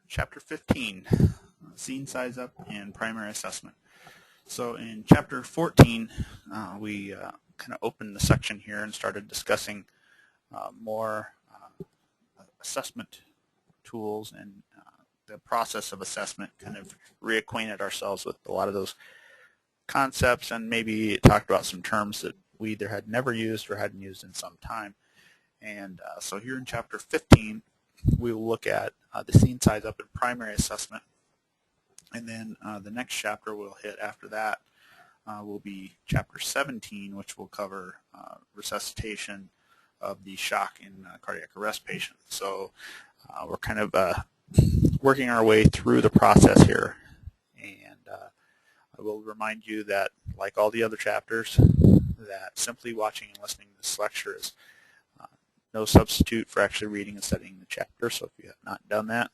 Chapter 15, Scene Size Up and Primary Assessment. So in Chapter 14, we kind of opened the section here and started discussing more assessment tools and the process of assessment, kind of reacquainted ourselves with a lot of those concepts and maybe talked about some terms that we either had never used or hadn't used in some time. And so here in Chapter 15, we will look at the scene size up and primary assessment. And then the next chapter we'll hit after that will be Chapter 17, which will cover resuscitation of the shock in cardiac arrest patients. So we're kind of working our way through the process here. And I will remind you that, like all the other chapters, that simply watching and listening to this lecture is no substitute for actually reading and studying the chapter. So if you have not done that,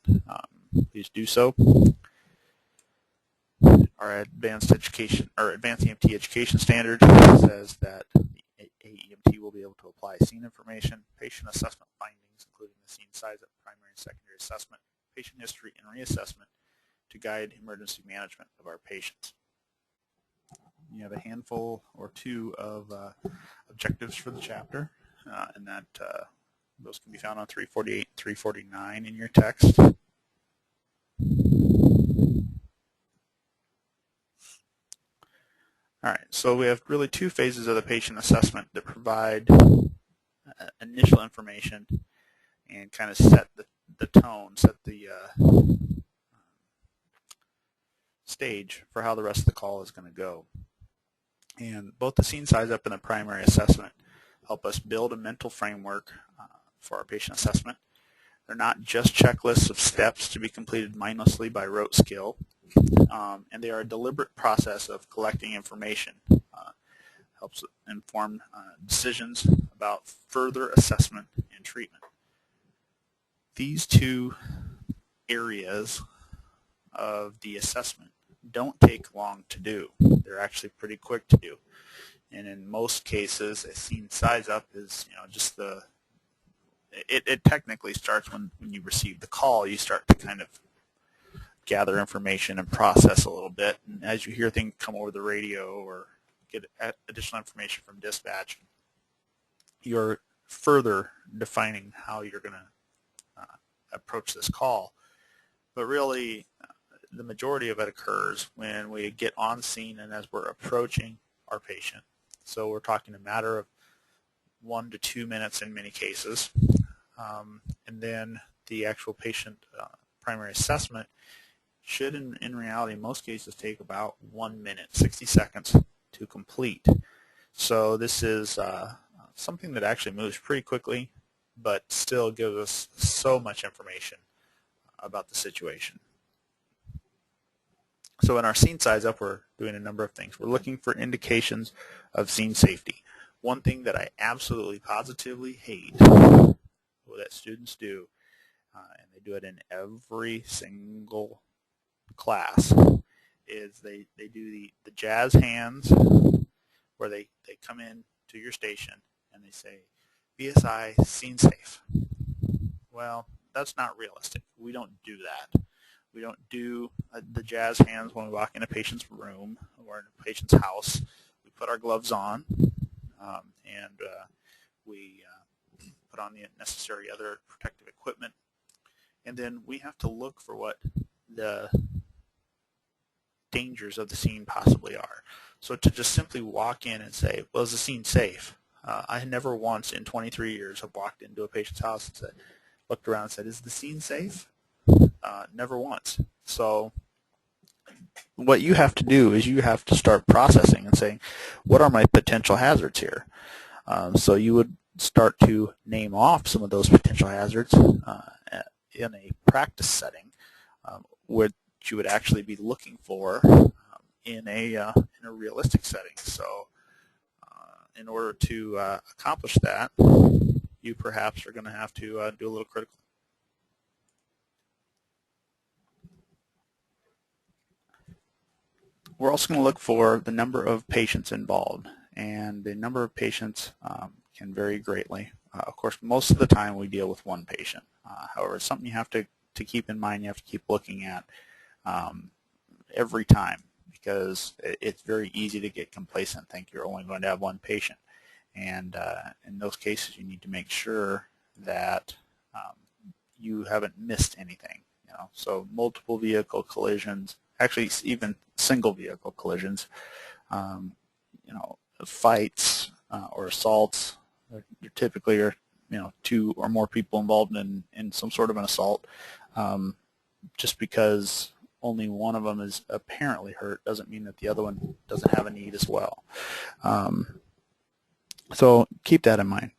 please do so. Our advanced education or advanced AEMT education standard says that the AEMT will be able to apply scene information, patient assessment findings, including the scene size up, primary and secondary assessment, patient history, and reassessment to guide emergency management of our patients. You have a handful or two of objectives for the chapter, and that those can be found on 348 and 349 in your text. All right, so we have really two phases of the patient assessment that provide initial information and kind of set the tone, set the stage for how the rest of the call is going to go. And both the scene size up and the primary assessment help us build a mental framework for our patient assessment. They're not just checklists of steps to be completed mindlessly by rote skill, and they are a deliberate process of collecting information. Helps inform decisions about further assessment and treatment. These two areas of the assessment don't take long to do. They're actually pretty quick to do. And in most cases, a scene size up is, just it technically starts when you receive the call. You start to kind of gather information and process a little bit. And as you hear things come over the radio or get additional information from dispatch, you're further defining how you're going to approach this call. But really, the majority of it occurs when we get on scene and as we're approaching our patient. So we're talking a matter of 1 to 2 minutes in many cases. And then the actual patient primary assessment should, in reality, in most cases, take about 1 minute, 60 seconds to complete. So this is something that actually moves pretty quickly, but still gives us so much information about the situation. So in our scene size up, we're doing a number of things. We're looking for indications of scene safety. One thing that I absolutely positively hate that students do, and they do it in every single class, is they do the jazz hands, where they come in to your station and they say, BSI, scene safe. Well, that's not realistic. We don't do that. We don't do the jazz hands when we walk in a patient's room or in a patient's house. We put our gloves on, and we put on the necessary other protective equipment. And then we have to look for what the dangers of the scene possibly are. So to just simply walk in and say, well, is the scene safe? I never once in 23 years have walked into a patient's house and looked around and said, is the scene safe? Never once. So what you have to do is you have to start processing and saying, what are my potential hazards here? So you would start to name off some of those potential hazards in a practice setting, which you would actually be looking for in a realistic setting. So in order to accomplish that, you perhaps are going to have to do a little critical. We're also going to look for the number of patients involved, and the number of patients can vary greatly. Of course, most of the time we deal with one patient. However, it's something you have to to keep in mind you have to keep looking at every time, because it's very easy to get complacent, think you're only going to have one patient. And in those cases, you need to make sure that you haven't missed anything. So multiple vehicle collisions, actually even single vehicle collisions, fights or assaults. There typically are 2 or more people involved in some sort of an assault. Just because only one of them is apparently hurt doesn't mean that the other one doesn't have a need as well. So keep that in mind.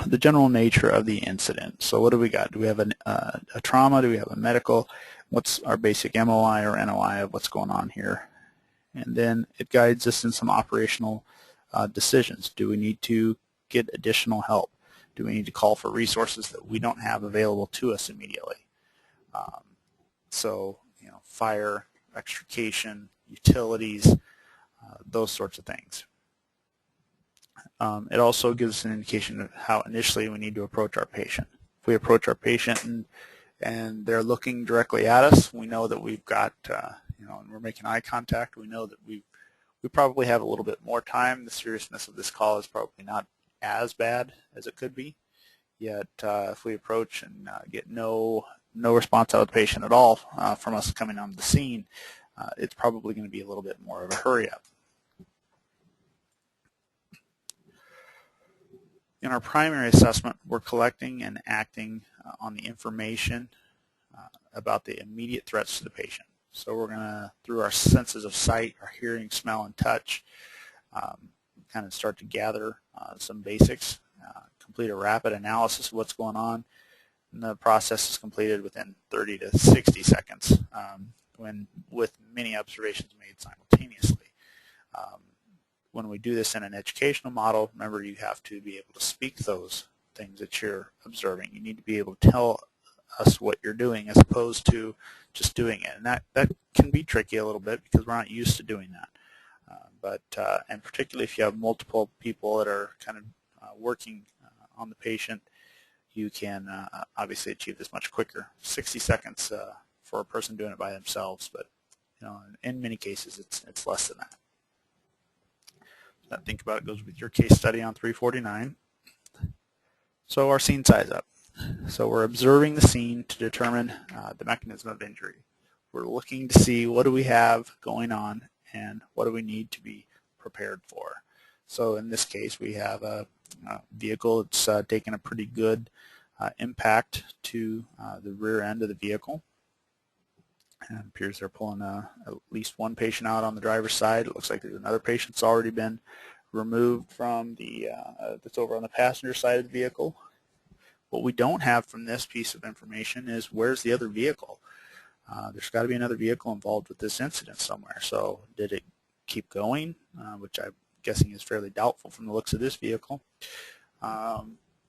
The general nature of the incident. So what do we got? Do we have a trauma? Do we have a medical? What's our basic MOI or NOI of what's going on here? And then it guides us in some operational decisions. Do we need to get additional help? Do we need to call for resources that we don't have available to us immediately? So fire, extrication, utilities, those sorts of things. It also gives us an indication of how initially we need to approach our patient. If we approach our patient and they're looking directly at us, we know that we've got, and we're making eye contact, we know that we probably have a little bit more time. The seriousness of this call is probably not as bad as it could be. Yet if we approach and get no response out of the patient at all from us coming on the scene, it's probably going to be a little bit more of a hurry up. In our primary assessment, we're collecting and acting on the information about the immediate threats to the patient. So we're going to, through our senses of sight, our hearing, smell, and touch, kind of start to gather some basics, complete a rapid analysis of what's going on, and the process is completed within 30 to 60 seconds with many observations made simultaneously. When we do this in an educational model, remember you have to be able to speak those things that you're observing. You need to be able to tell us what you're doing as opposed to just doing it. And that can be tricky a little bit because we're not used to doing that. And particularly if you have multiple people that are kind of working on the patient, you can obviously achieve this much quicker. 60 seconds for a person doing it by themselves, but in many cases it's less than that. Think about it goes with your case study on 349. So our scene size up. So we're observing the scene to determine the mechanism of injury. We're looking to see what do we have going on and what do we need to be prepared for. So in this case we have a vehicle that's taken a pretty good impact to the rear end of the vehicle. And it appears they're pulling at least one patient out on the driver's side. It looks like there's another patient that's already been removed from the that's over on the passenger side of the vehicle. What we don't have from this piece of information is where's the other vehicle. There's got to be another vehicle involved with this incident somewhere. So did it keep going, which I'm guessing is fairly doubtful from the looks of this vehicle.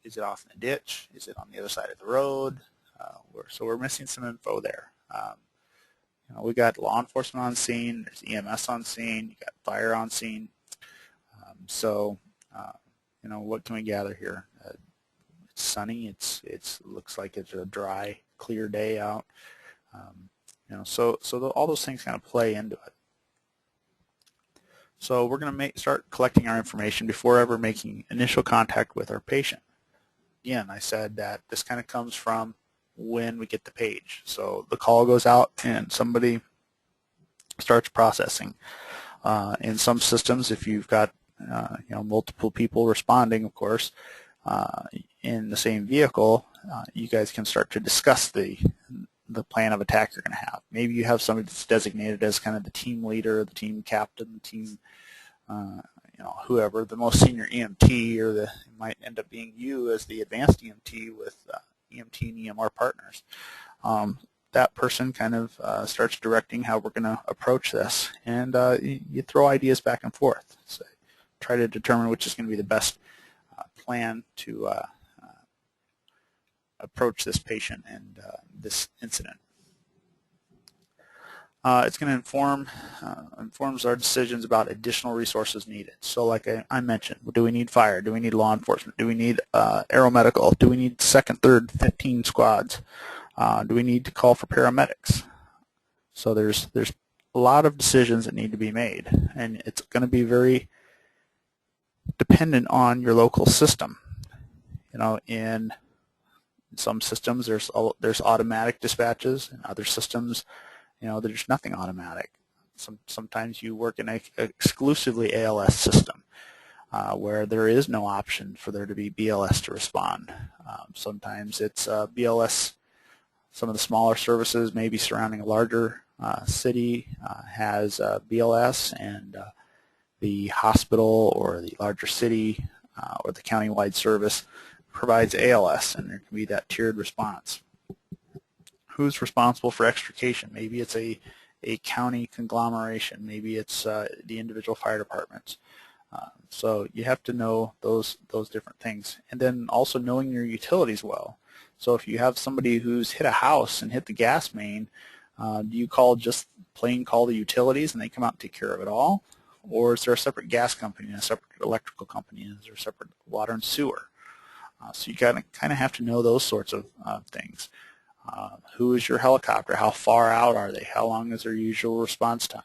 Is it off in a ditch? Is it on the other side of the road? So we're missing some info there. We got law enforcement on scene, there's EMS on scene, you got fire on scene. What can we gather here? It's sunny, it looks like it's a dry, clear day out. All those things kind of play into it. So we're going to start collecting our information before ever making initial contact with our patient. Again, I said that this kind of comes from when we get the page. So the call goes out and somebody starts processing. In some systems, if you've got multiple people responding, of course, in the same vehicle, you guys can start to discuss the plan of attack you're going to have. Maybe you have somebody that's designated as kind of the team leader, the team captain, the team, whoever, the most senior EMT, or it might end up being you as the advanced EMT with EMT and EMR partners. That person kind of starts directing how we're going to approach this, and you throw ideas back and forth. So try to determine which is going to be the best plan to approach this patient and this incident. It's going to informs our decisions about additional resources needed. So like I mentioned, do we need fire? Do we need law enforcement? Do we need aeromedical? Do we need second, third, 15 squads? Do we need to call for paramedics? So there's a lot of decisions that need to be made, and it's going to be very dependent on your local system. You know, in some systems there's automatic dispatches, and other systems, you know, there's nothing automatic. Sometimes you work in an exclusively ALS system where there is no option for there to be BLS to respond. Sometimes it's BLS. Some of the smaller services, maybe surrounding a larger city, has BLS, and the hospital or the larger city or the countywide service provides ALS, and there can be that tiered response. Who's responsible for extrication? Maybe it's a county conglomeration. Maybe it's the individual fire departments. So you have to know those different things, and then also knowing your utilities well. So if you have somebody who's hit a house and hit the gas main, do you plain call the utilities and they come out and take care of it all? Or is there a separate gas company and a separate electrical company, and is there a separate water and sewer? So you kind of have to know those sorts of things. Who is your helicopter? How far out are they? How long is their usual response time?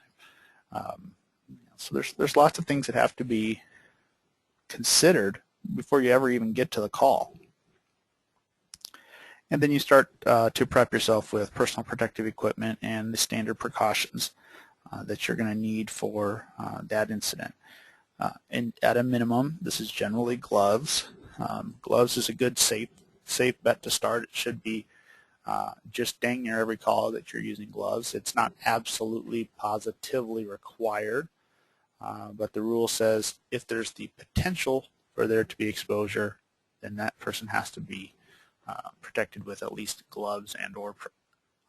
So there's lots of things that have to be considered before you ever even get to the call. And then you start to prep yourself with personal protective equipment and the standard precautions that you're going to need for that incident. And at a minimum, this is generally gloves. Gloves is a good safe bet to start. It should be just dang near every call that you're using gloves. It's not absolutely positively required, but the rule says if there's the potential for there to be exposure, then that person has to be protected with at least gloves and or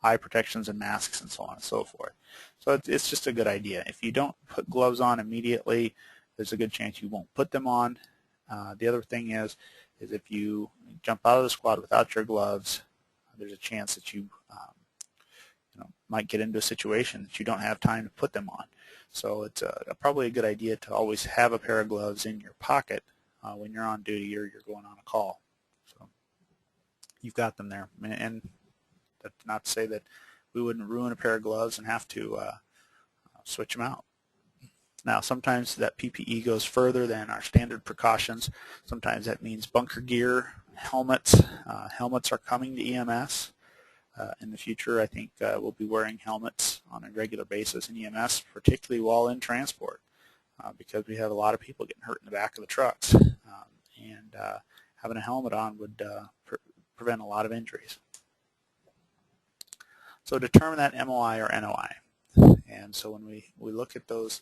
eye protections and masks and so on and so forth. So it's just a good idea. If you don't put gloves on immediately, there's a good chance you won't put them on. The other thing is if you jump out of the squad without your gloves, there's a chance that you might get into a situation that you don't have time to put them on. So it's probably a good idea to always have a pair of gloves in your pocket when you're on duty or you're going on a call. So you've got them there. And that's not to say that we wouldn't ruin a pair of gloves and have to switch them out. Now, sometimes that PPE goes further than our standard precautions. Sometimes that means bunker gear, helmets. Helmets are coming to EMS. In the future, I think we'll be wearing helmets on a regular basis in EMS, particularly while in transport, because we have a lot of people getting hurt in the back of the trucks. And having a helmet on would prevent a lot of injuries. So determine that MOI or NOI. And so when we look at those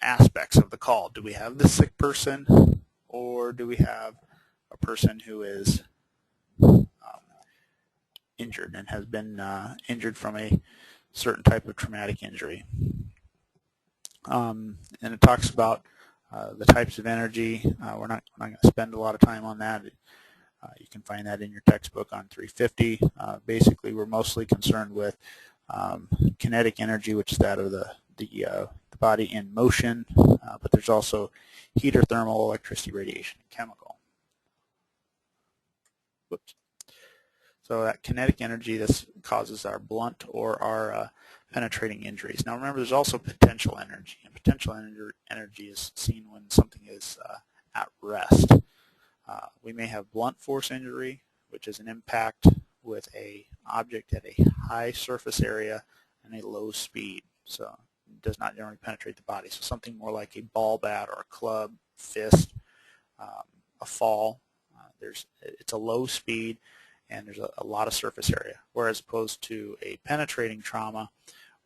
aspects of the call, do we have the sick person, or do we have a person who is injured and has been injured from a certain type of traumatic injury? And it talks about the types of energy. We're not going to spend a lot of time on that. You can find that in your textbook on 350. Basically, we're mostly concerned with kinetic energy, which is that of the body in motion, but there's also heat or thermal, electricity, radiation, and chemical. Whoops. So that kinetic energy, this causes our blunt or our penetrating injuries. Now remember, there's also potential energy, and potential energy is seen when something is at rest. We may have blunt force injury, which is an impact with an object at a high surface area and a low speed. So it does not generally penetrate the body. So something more like a ball bat or a club, fist, a fall. It's a low speed and there's a lot of surface area. Whereas opposed to a penetrating trauma,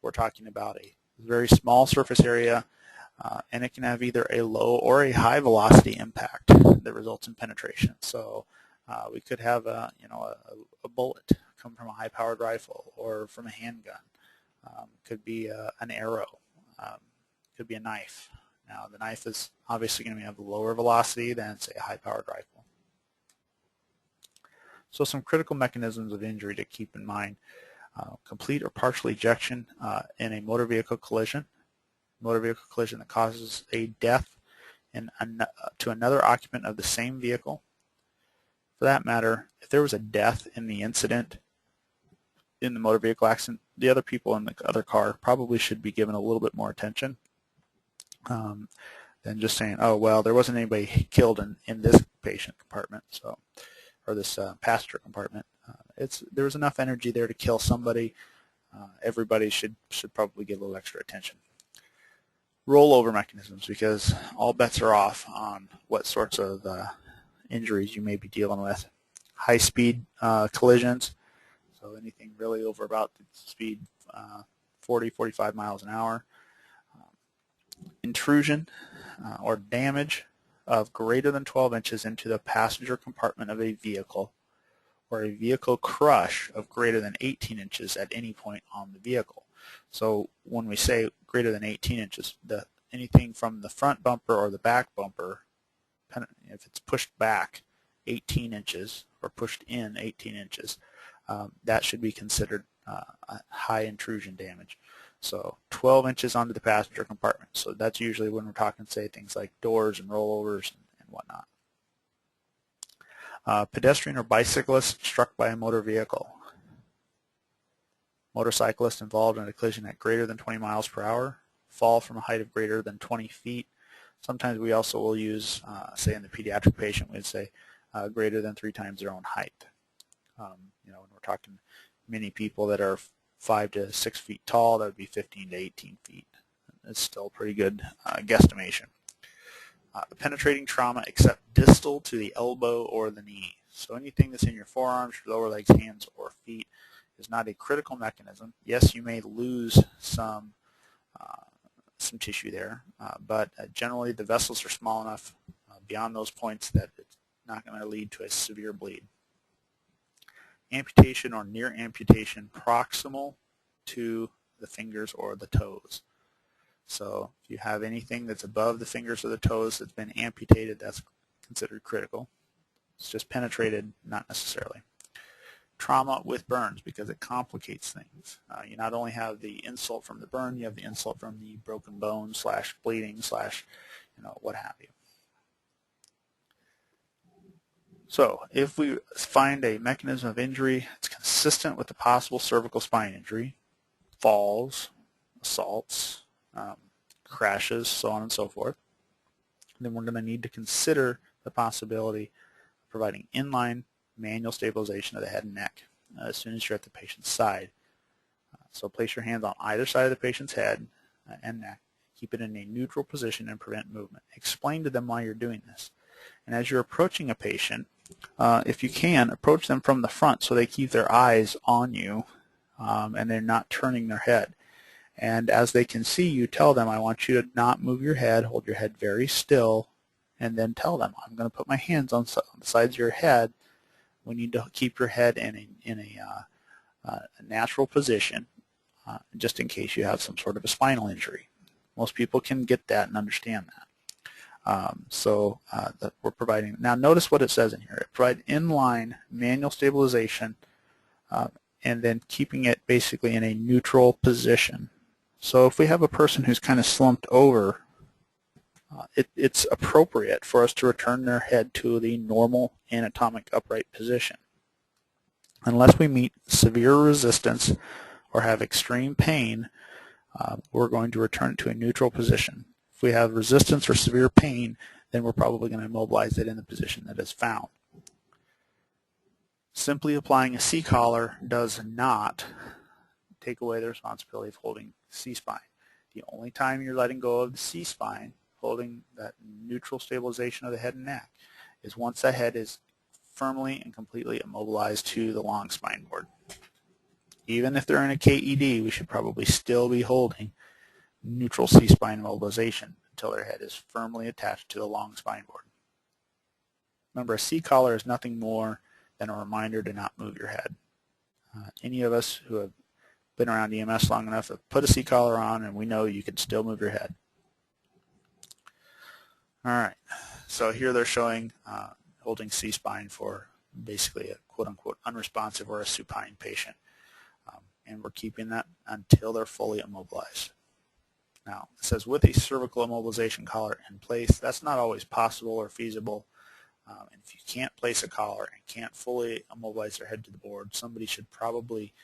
we're talking about a very small surface area, and it can have either a low or a high velocity impact that results in penetration. So we could have a bullet come from a high-powered rifle or from a handgun. Could be an arrow. Could be a knife. Now the knife is obviously going to have a lower velocity than, say, a high-powered rifle. So some critical mechanisms of injury to keep in mind. Complete or partial ejection in a motor vehicle collision. Motor vehicle collision that causes a death to another occupant of the same vehicle. For that matter, if there was a death in the incident, in the motor vehicle accident, the other people in the other car probably should be given a little bit more attention than just saying, oh, well, there wasn't anybody killed in this patient compartment, so, or this passenger compartment. There was enough energy there to kill somebody. Everybody should probably get a little extra attention. Rollover mechanisms, because all bets are off on what sorts of injuries you may be dealing with. High-speed collisions, so anything really over about the speed 40, 45 miles an hour. Intrusion or damage of greater than 12 inches into the passenger compartment of a vehicle, or a vehicle crush of greater than 18 inches at any point on the vehicle. So when we say greater than 18 inches, anything from the front bumper or the back bumper, if it's pushed back 18 inches or pushed in 18 inches, that should be considered high intrusion damage. So 12 inches onto the passenger compartment. So that's usually when we're talking, say, things like doors and rollovers and whatnot. Pedestrian or bicyclist struck by a motor vehicle. Motorcyclist involved in a collision at greater than 20 miles per hour. Fall from a height of greater than 20 feet. Sometimes we also will use, say in the pediatric patient, we'd say greater than 3 times their own height. When we're talking many people that are 5 to 6 feet tall, that would be 15 to 18 feet. It's still a pretty good guesstimation. Penetrating trauma except distal to the elbow or the knee. So anything that's in your forearms, your lower legs, hands, or feet is not a critical mechanism. Yes, you may lose some tissue there, but generally the vessels are small enough beyond those points that it's not going to lead to a severe bleed. Amputation or near amputation proximal to the fingers or the toes. So if you have anything that's above the fingers or the toes that's been amputated, that's considered critical. It's just penetrated, not necessarily. Trauma with burns, because it complicates things. You not only have the insult from the burn, you have the insult from the broken bone / bleeding / what have you. So if we find a mechanism of injury that's consistent with the possible cervical spine injury, falls, assaults, crashes, so on and so forth, then we're going to need to consider the possibility of providing inline manual stabilization of the head and neck as soon as you're at the patient's side. So place your hands on either side of the patient's head and neck. Keep it in a neutral position and prevent movement. Explain to them why you're doing this. And as you're approaching a patient, if you can, approach them from the front so they keep their eyes on you and they're not turning their head. And as they can see you, tell them, I want you to not move your head, hold your head very still, and then tell them, I'm going to put my hands on the sides of your head. We need to keep your head in a natural position just in case you have some sort of a spinal injury. Most people can get that and understand that. That we're providing. Now notice what it says in here. It provides inline manual stabilization and then keeping it basically in a neutral position. So if we have a person who's kind of slumped over, it's appropriate for us to return their head to the normal anatomic upright position. Unless we meet severe resistance or have extreme pain, we're going to return it to a neutral position. If we have resistance or severe pain, then we're probably going to immobilize it in the position that is found. Simply applying a C-collar does not take away the responsibility of holding C-spine. The only time you're letting go of the C-spine, holding that neutral stabilization of the head and neck, is once the head is firmly and completely immobilized to the long spine board. Even if they're in a KED, we should probably still be holding neutral C-spine immobilization until their head is firmly attached to the long spine board. Remember, a C-collar is nothing more than a reminder to not move your head. Any of us who have been around EMS long enough have put a C-collar on, and we know you can still move your head. All right, so here they're showing holding C-spine for basically a quote-unquote unresponsive or a supine patient. And we're keeping that until they're fully immobilized. Now, it says with a cervical immobilization collar in place. That's not always possible or feasible. And if you can't place a collar and can't fully immobilize their head to the board, somebody should probably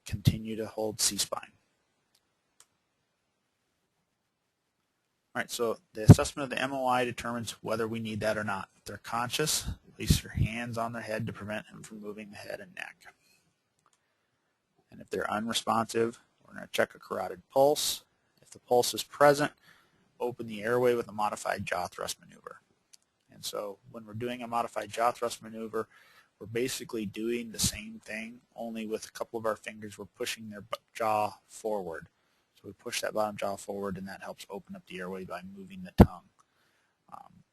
continue to hold C-spine. All right, so the assessment of the MOI determines whether we need that or not. If they're conscious, place your hands on their head to prevent them from moving the head and neck. And if they're unresponsive, we're going to check a carotid pulse. If the pulse is present, open the airway with a modified jaw thrust maneuver. And so when we're doing a modified jaw thrust maneuver, we're basically doing the same thing, only with a couple of our fingers we're pushing their jaw forward. So we push that bottom jaw forward, and that helps open up the airway by moving the tongue.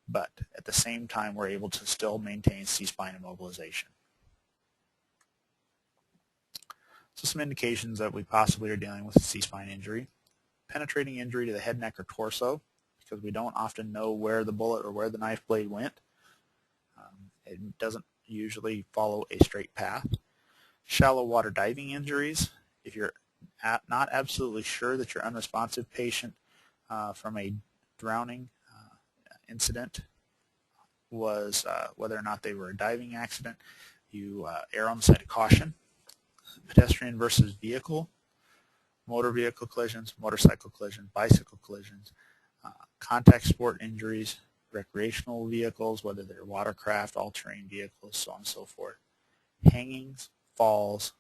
But at the same time, we're able to still maintain C-spine immobilization. So some indications that we possibly are dealing with a C-spine injury. Penetrating injury to the head, neck, or torso, because we don't often know where the bullet or where the knife blade went. It doesn't usually follow a straight path. Shallow water diving injuries, if you're not absolutely sure that your unresponsive patient from a drowning incident was whether or not they were a diving accident, you err on the side of caution. Pedestrian versus vehicle, motor vehicle collisions, motorcycle collisions, bicycle collisions, contact sport injuries, recreational vehicles, whether they're watercraft, all-terrain vehicles, so on and so forth, hangings, falls,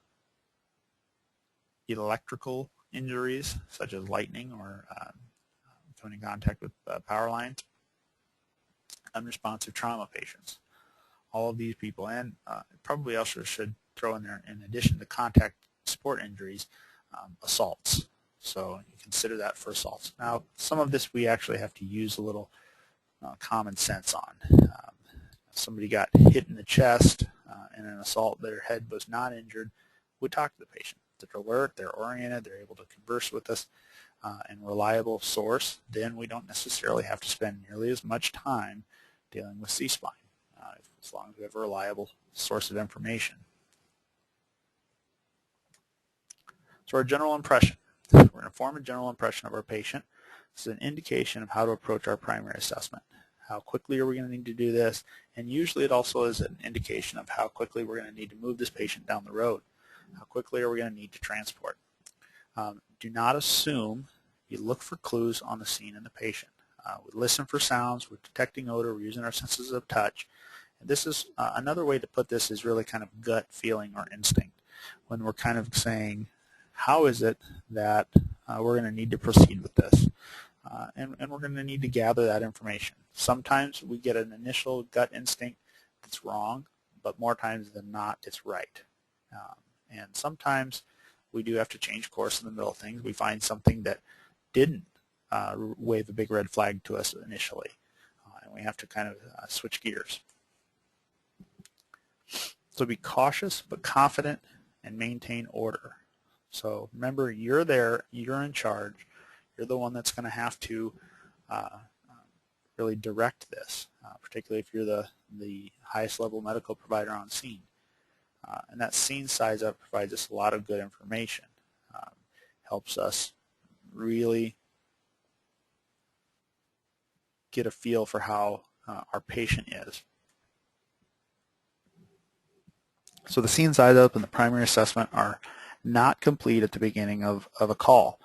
electrical injuries such as lightning or coming in contact with power lines, unresponsive trauma patients. All of these people, and probably also should throw in there, in addition to contact sport injuries, assaults. So you consider that for assaults. Now, some of this we actually have to use a little common sense on. Somebody got hit in the chest in an assault, their head was not injured, we talk to the patient. They're alert, they're oriented, they're able to converse with us, and reliable source, then we don't necessarily have to spend nearly as much time dealing with C-spine, as long as we have a reliable source of information. So our general impression. We're going to form a general impression of our patient. This is an indication of how to approach our primary assessment. How quickly are we going to need to do this? And usually it also is an indication of how quickly we're going to need to move this patient down the road. How quickly are we going to need to transport? Do not assume. You look for clues on the scene and the patient. We listen for sounds. We're detecting odor. We're using our senses of touch. And this is another way to put this is really kind of gut feeling or instinct. When we're kind of saying, how is it that we're going to need to proceed with this? And we're going to need to gather that information. Sometimes we get an initial gut instinct that's wrong, but more times than not, it's right. And sometimes we do have to change course in the middle of things. We find something that didn't wave a big red flag to us initially, and we have to kind of switch gears. So be cautious but confident and maintain order. So remember, you're there, you're in charge, you're the one that's going to have to really direct this, particularly if you're the highest level medical provider on scene. And that scene size up provides us a lot of good information. Helps us really get a feel for how our patient is. So the scene size up and the primary assessment are not complete at the beginning of a call.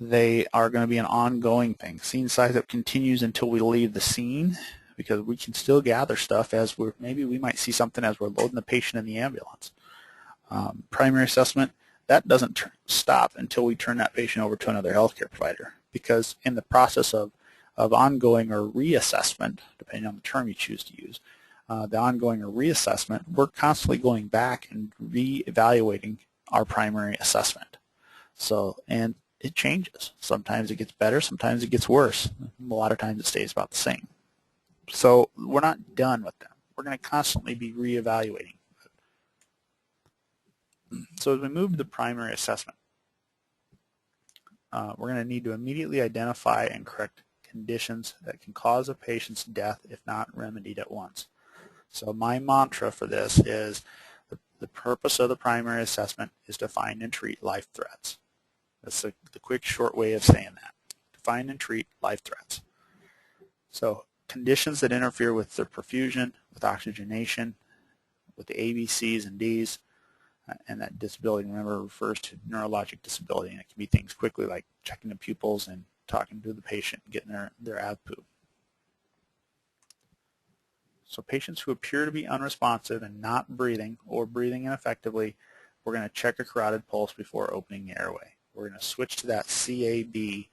They are going to be an ongoing thing. Scene size up continues until we leave the scene, because we can still gather stuff as maybe we might see something as we're loading the patient in the ambulance. Primary assessment, that doesn't stop until we turn that patient over to another healthcare provider, because in the process of ongoing or reassessment, depending on the term you choose to use, the ongoing or reassessment, we're constantly going back and re-evaluating our primary assessment. So, and it changes. Sometimes it gets better, sometimes it gets worse. A lot of times it stays about the same. So we're not done with them. We're going to constantly be re-evaluating. So as we move to the primary assessment, we're going to need to immediately identify and correct conditions that can cause a patient's death if not remedied at once. So my mantra for this is the purpose of the primary assessment is to find and treat life threats. That's the quick, short way of saying that. To find and treat life threats. So conditions that interfere with their perfusion, with oxygenation, with the A, B, C's, and D's, and that disability, remember, refers to neurologic disability, and it can be things quickly like checking the pupils and talking to the patient and getting their AVPU. So patients who appear to be unresponsive and not breathing or breathing ineffectively, we're going to check a carotid pulse before opening the airway. We're going to switch to that CAB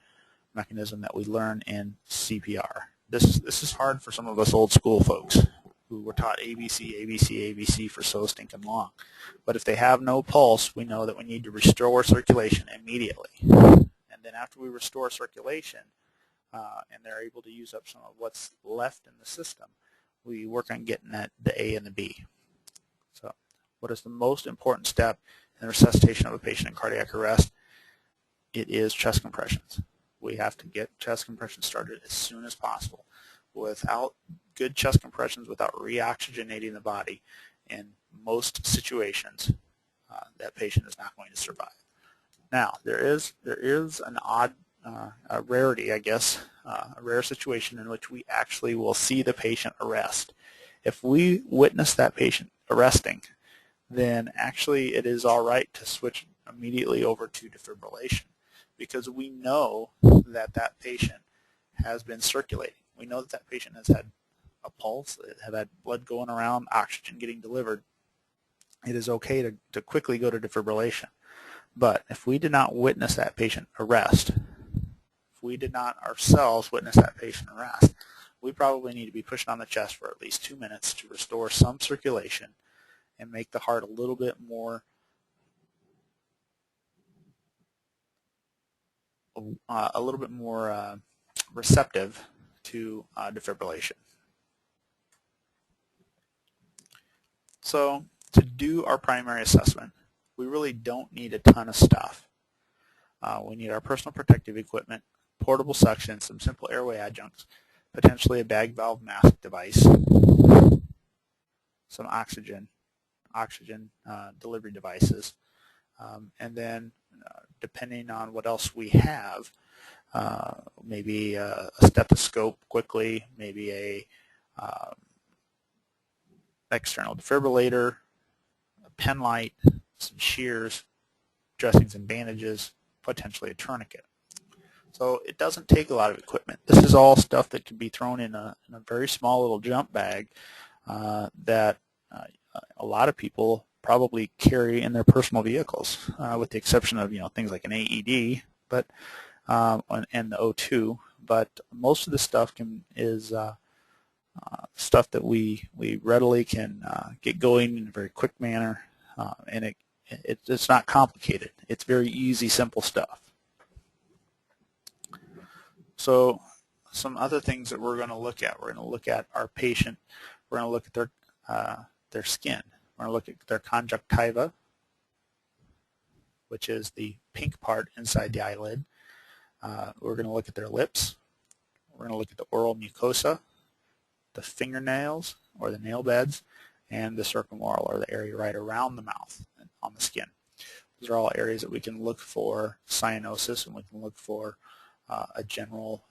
mechanism that we learn in CPR. This is hard for some of us old school folks who were taught ABC, ABC, ABC for so stinking long. But if they have no pulse, we know that we need to restore circulation immediately. And then after we restore circulation and they're able to use up some of what's left in the system, we work on getting the A and the B. So what is the most important step in the resuscitation of a patient in cardiac arrest? It is chest compressions. We have to get chest compressions started as soon as possible. Without good chest compressions, without re-oxygenating the body, in most situations, that patient is not going to survive. Now, there is an odd a rarity, I guess, a rare situation in which we actually will see the patient arrest. If we witness that patient arresting, then actually it is all right to switch immediately over to defibrillation, because we know that that patient has been circulating. We know that that patient has had a pulse, have had blood going around, oxygen getting delivered. It is okay to quickly go to defibrillation. But if we did not witness that patient arrest, if we did not ourselves witness that patient arrest, we probably need to be pushing on the chest for at least 2 minutes to restore some circulation and make the heart a little bit more receptive to defibrillation. So to do our primary assessment, we really don't need a ton of stuff. We need our personal protective equipment, portable suction, some simple airway adjuncts, potentially a bag valve mask device, some oxygen delivery devices, and then depending on what else we have, maybe a stethoscope quickly, maybe a external defibrillator, a pen light, some shears, dressings and bandages, potentially a tourniquet. So it doesn't take a lot of equipment. This is all stuff that can be thrown in a very small little jump bag that a lot of people probably carry in their personal vehicles, with the exception of things like an AED, but and the O2. But most of the stuff is stuff that we readily can get going in a very quick manner, and it's not complicated. It's very easy, simple stuff. So some other things that we're going to look at. We're going to look at our patient. We're going to look at their skin. We're going to look at their conjunctiva, which is the pink part inside the eyelid. We're going to look at their lips. We're going to look at the oral mucosa, the fingernails or the nail beds, and the circumoral, or the area right around the mouth and on the skin. Those are all areas that we can look for cyanosis, and we can look for a general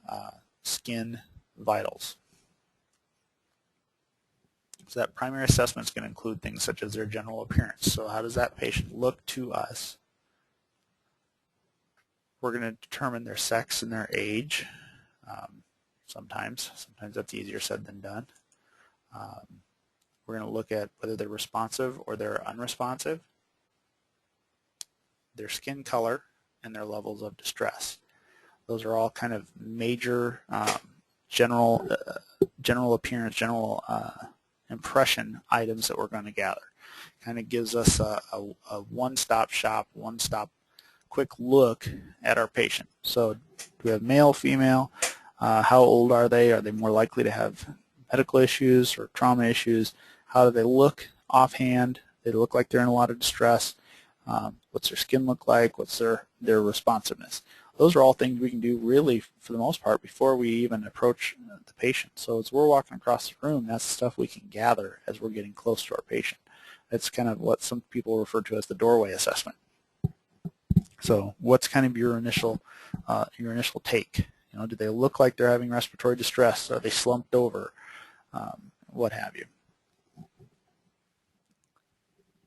skin vitals. So that primary assessment is going to include things such as their general appearance. So how does that patient look to us? We're going to determine their sex and their age. Sometimes that's easier said than done. We're going to look at whether they're responsive or they're unresponsive, their skin color, and their levels of distress. Those are all kind of major general appearance, general impression items that we're going to gather. Kind of gives us a one-stop shop, one-stop quick look at our patient. So do we have male, female? How old are they? Are they more likely to have medical issues or trauma issues? How do they look offhand? They look like they're in a lot of distress. What's their skin look like? What's their responsiveness? Those are all things we can do really, for the most part, before we even approach the patient. So as we're walking across the room, that's stuff we can gather as we're getting close to our patient. That's kind of what some people refer to as the doorway assessment. So what's kind of your initial take? You know, do they look like they're having respiratory distress? Are they slumped over? What have you.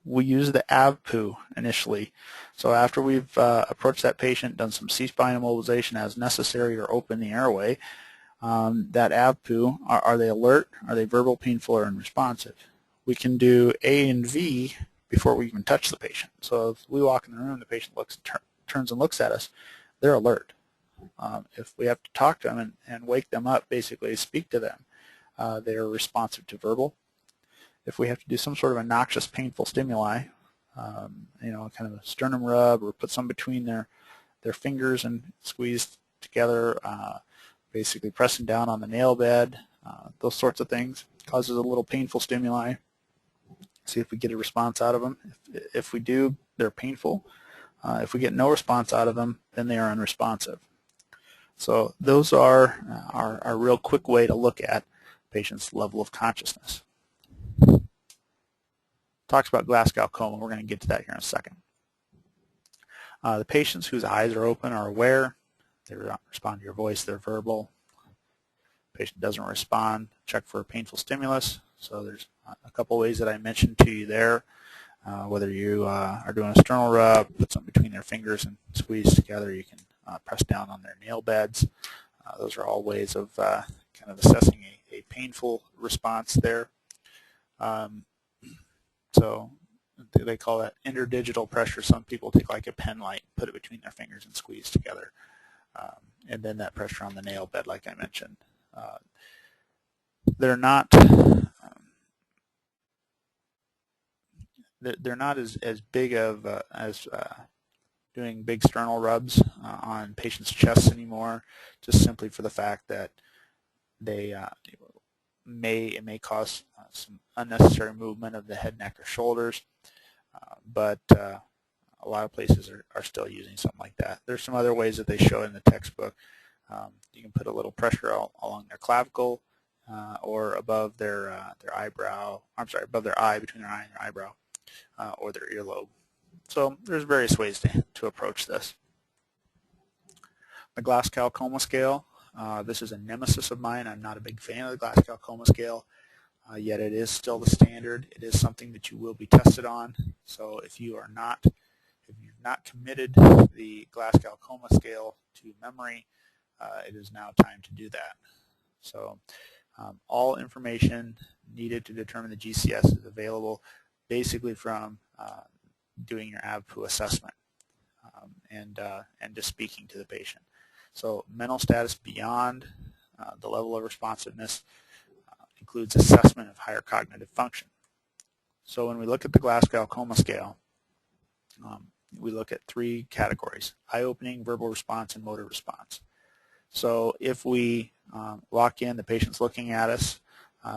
We use the AVPU initially. So after we've approached that patient, done some C-spine immobilization as necessary or open the airway, that AVPU, are they alert? Are they verbal, painful, or unresponsive? We can do A and V before we even touch the patient. So if we walk in the room, the patient turns and looks at us, they're alert. If we have to talk to them and wake them up, basically speak to them, they're responsive to verbal. If we have to do some sort of a noxious, painful stimuli, you know, kind of a sternum rub or put some between their fingers and squeeze together, basically pressing down on the nail bed, those sorts of things, causes a little painful stimuli. See if we get a response out of them. If we do, they're painful. If we get no response out of them, then they are unresponsive. So those are a real quick way to look at patient's level of consciousness. Talks about Glasgow coma. We're going to get to that here in a second. The patients whose eyes are open are aware. They respond to your voice. They're verbal. Patient doesn't respond. Check for a painful stimulus. So there's a couple ways that I mentioned to you there. Whether you are doing a sternal rub, put something between their fingers and squeeze together. You can press down on their nail beds. Those are all ways of kind of assessing a painful response there. So they call that interdigital pressure. Some people take like a pen light, put it between their fingers and squeeze together. And then that pressure on the nail bed, like I mentioned. They're not as big of as doing big sternal rubs on patients' chests anymore, just simply for the fact that they it may cause some unnecessary movement of the head, neck, or shoulders, but a lot of places are still using something like that. There's some other ways that they show in the textbook. You can put a little pressure along their clavicle or above their eyebrow. I'm sorry, above their eye, between their eye and their eyebrow, or their earlobe. So there's various ways to approach this. The Glasgow Coma Scale. This is a nemesis of mine. I'm not a big fan of the Glasgow Coma Scale, yet it is still the standard. It is something that you will be tested on. So if you've not committed the Glasgow Coma Scale to memory, it is now time to do that. So all information needed to determine the GCS is available basically from doing your AVPU assessment and just speaking to the patient. So mental status beyond the level of responsiveness includes assessment of higher cognitive function. So when we look at the Glasgow Coma Scale, we look at 3 categories: eye-opening, verbal response, and motor response. So if we walk in, the patient's looking at us,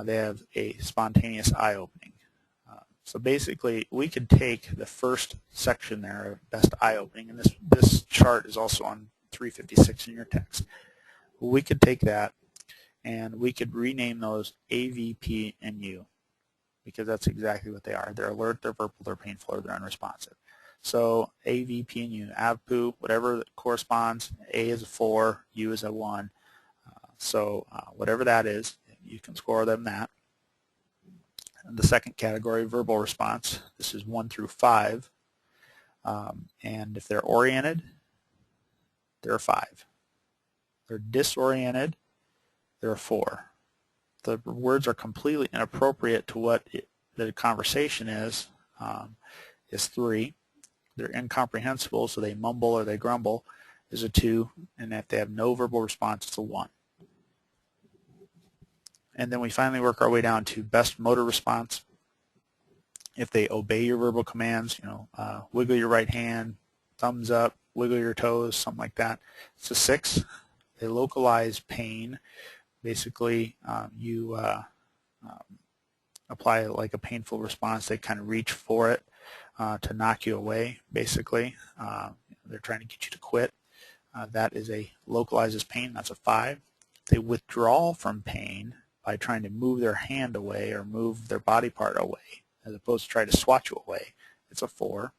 they have a spontaneous eye-opening. So basically, we could take the first section there of best eye-opening, and this chart is also on 356 in your text. We could take that and we could rename those A, V, P, and U, because that's exactly what they are. They're alert, they're verbal, they're painful, or they're unresponsive. So A, V, P, and U, AVPU, whatever that corresponds. A is a 4, U is a 1. So whatever that is, you can score them that. And the second category, verbal response, this is 1 through 5. And if they're oriented, they're a 5. They're disoriented, they're a 4. The words are completely inappropriate to what the conversation is 3. They're incomprehensible, so they mumble or they grumble, is a 2. And if they have no verbal response, it's a 1. And then we finally work our way down to best motor response. If they obey your verbal commands, wiggle your right hand, thumbs up, wiggle your toes, something like that, it's a 6. They localize pain. Basically, you apply like a painful response. They kind of reach for it to knock you away, basically. They're trying to get you to quit. That is a localizes pain. That's a 5. They withdraw from pain by trying to move their hand away or move their body part away, as opposed to try to swat you away. It's a 4.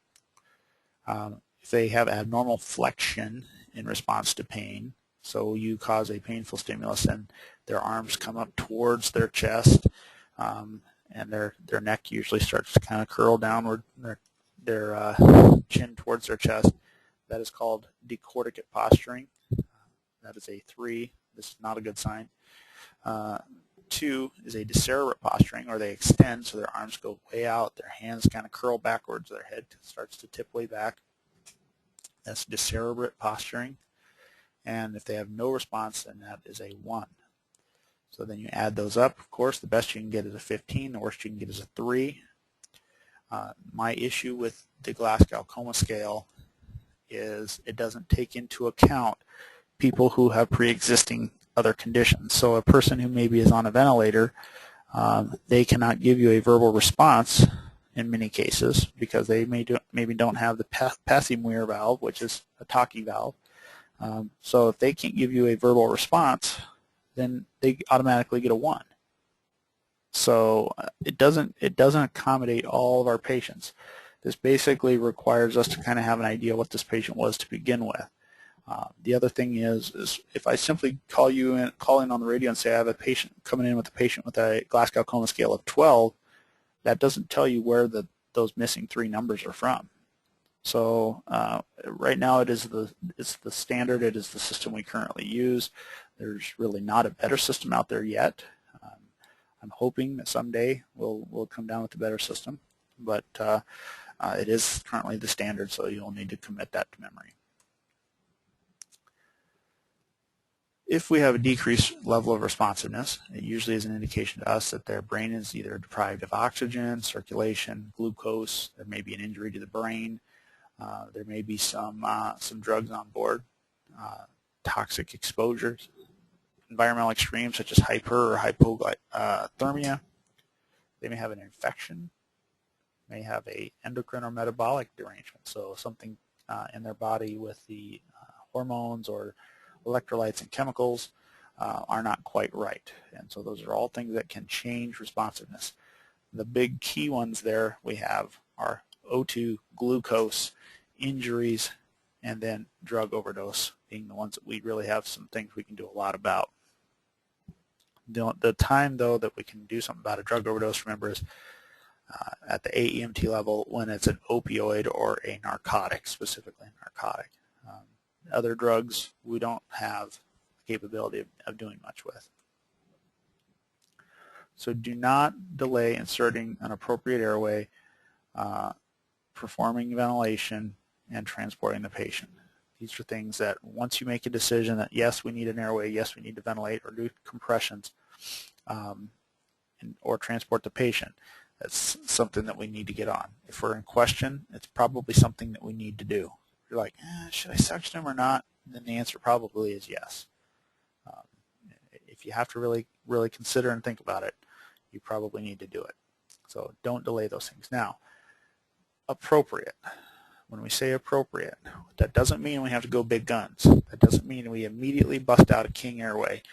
If they have abnormal flexion in response to pain, So you cause a painful stimulus and their arms come up towards their chest, and their neck usually starts to kind of curl downward, their chin towards their chest. That is called decorticate posturing. That is a 3. This is not a good sign. 2 is a decerebrate posturing, or they extend so their arms go way out, their hands kind of curl backwards, their head starts to tip way back. That's decerebrate posturing. And if they have no response, then that is a 1. So then you add those up. Of course, the best you can get is a 15. The worst you can get is a 3. My issue with the Glasgow Coma Scale is it doesn't take into account people who have pre-existing other conditions. So a person who maybe is on a ventilator, they cannot give you a verbal response in many cases because they maybe don't have the Passageway valve, which is a talkie valve. So if they can't give you a verbal response, then they automatically get a 1. So it doesn't accommodate all of our patients. This basically requires us to kind of have an idea what this patient was to begin with. The other thing is if I simply call in on the radio and say I have a patient coming in with a patient with a Glasgow Coma Scale of 12, that doesn't tell you where those missing 3 numbers are from. So right now it's the standard. It is the system we currently use. There's really not a better system out there yet. I'm hoping that someday we'll come down with a better system, but it is currently the standard, so you'll need to commit that to memory. If we have a decreased level of responsiveness, it usually is an indication to us that their brain is either deprived of oxygen, circulation, glucose. There may be an injury to the brain. There may be some drugs on board, toxic exposures, environmental extremes such as hyper or hypothermia. They may have an infection, may have a endocrine or metabolic derangement, so something in their body with the hormones or electrolytes and chemicals are not quite right. And so those are all things that can change responsiveness. The big key ones there we have are O2, glucose, injuries, and then drug overdose being the ones that we really have some things we can do a lot about. The time, though, that we can do something about a drug overdose, remember, is at the AEMT level when it's an opioid or a narcotic, specifically a narcotic. Other drugs we don't have the capability of doing much with. So do not delay inserting an appropriate airway, performing ventilation, and transporting the patient. These are things that once you make a decision that yes, we need an airway, yes, we need to ventilate or do compressions or transport the patient, that's something that we need to get on. If we're in question, it's probably something that we need to do. You're like, should I suction him or not? And then the answer probably is yes. If you have to really consider and think about it, you probably need to do it. So don't delay those things. Now, appropriate. When we say appropriate, that doesn't mean we have to go big guns. That doesn't mean we immediately bust out a king airway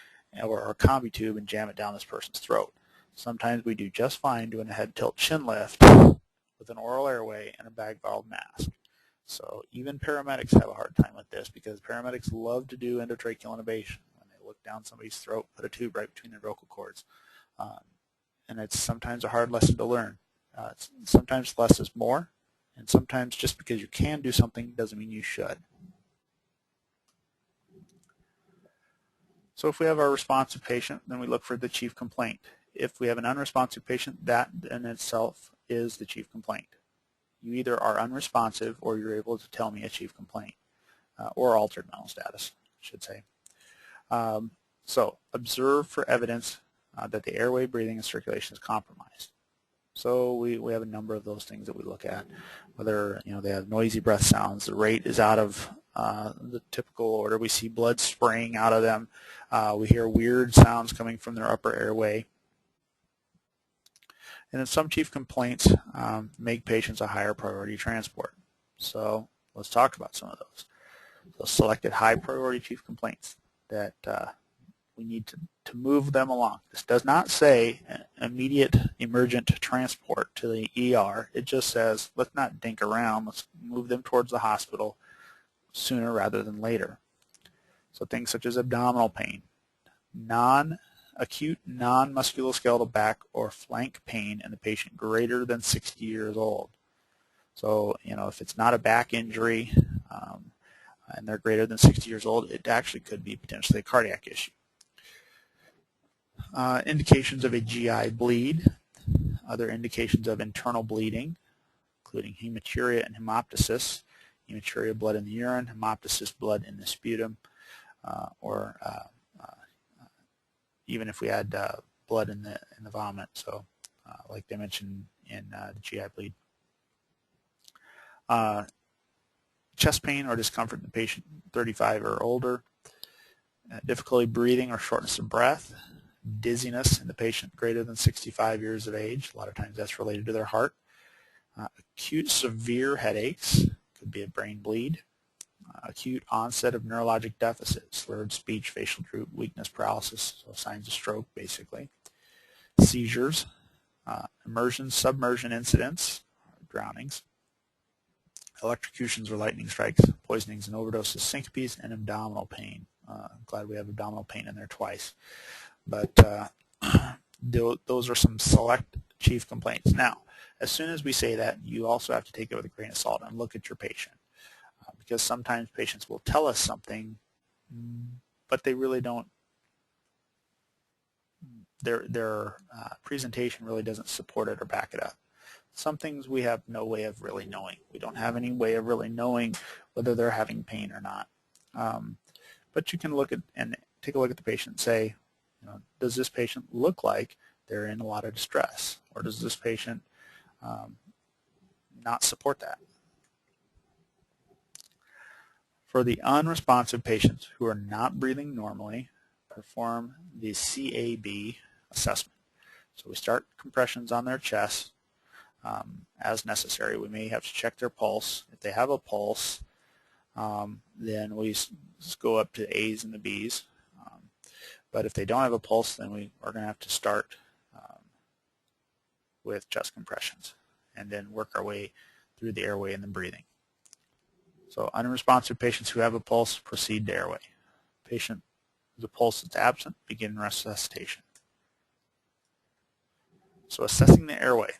or a combi tube and jam it down this person's throat. Sometimes we do just fine doing a head tilt chin lift with an oral airway and a bag valve mask. So even paramedics have a hard time with this because paramedics love to do endotracheal intubation when they look down somebody's throat, put a tube right between their vocal cords. And it's sometimes a hard lesson to learn. Sometimes less is more, and sometimes just because you can do something doesn't mean you should. So if we have our responsive patient, then we look for the chief complaint. If we have an unresponsive patient, that in itself is the chief complaint. You either are unresponsive or you're able to tell me a chief complaint, or altered mental status, I should say. So observe for evidence that the airway, breathing, and circulation is compromised. So we have a number of those things that we look at, whether they have noisy breath sounds, the rate is out of the typical order, we see blood spraying out of them, we hear weird sounds coming from their upper airway. And then some chief complaints make patients a higher priority transport. So let's talk about some of those. So selected high priority chief complaints that we need to move them along. This does not say immediate emergent transport to the ER. It just says let's not dink around. Let's move them towards the hospital sooner rather than later. So things such as abdominal pain, acute non-musculoskeletal back or flank pain in the patient greater than 60 years old. So, if it's not a back injury and they're greater than 60 years old, it actually could be potentially a cardiac issue. Indications of a GI bleed, other indications of internal bleeding, including hematuria and hemoptysis, hematuria, blood in the urine, hemoptysis, blood in the sputum, or even if we had blood in the vomit, so like they mentioned in the GI bleed. Chest pain or discomfort in the patient 35 or older, difficulty breathing or shortness of breath, dizziness in the patient greater than 65 years of age. A lot of times that's related to their heart. Acute severe headaches, could be a brain bleed. Acute onset of neurologic deficit, slurred speech, facial droop, weakness, paralysis, so signs of stroke basically. Seizures, immersion, submersion incidents, drownings, electrocutions or lightning strikes, poisonings and overdoses, syncopes, and abdominal pain. I'm glad we have abdominal pain in there twice. But those are some select chief complaints. Now, as soon as we say that, you also have to take it with a grain of salt and look at your patient. Because sometimes patients will tell us something, but they really don't, their presentation really doesn't support it or back it up. Some things we have no way of really knowing. We don't have any way of really knowing whether they're having pain or not. But you can look at and take a look at the patient and say, does this patient look like they're in a lot of distress, or does this patient not support that? For the unresponsive patients who are not breathing normally, perform the CAB assessment. So we start compressions on their chest as necessary. We may have to check their pulse. If they have a pulse, then we just go up to the A's and the B's. But if they don't have a pulse, then we are going to have to start with chest compressions and then work our way through the airway and the breathing. So unresponsive patients who have a pulse, proceed to airway. Patient with a pulse that's absent, begin resuscitation. So assessing the airway.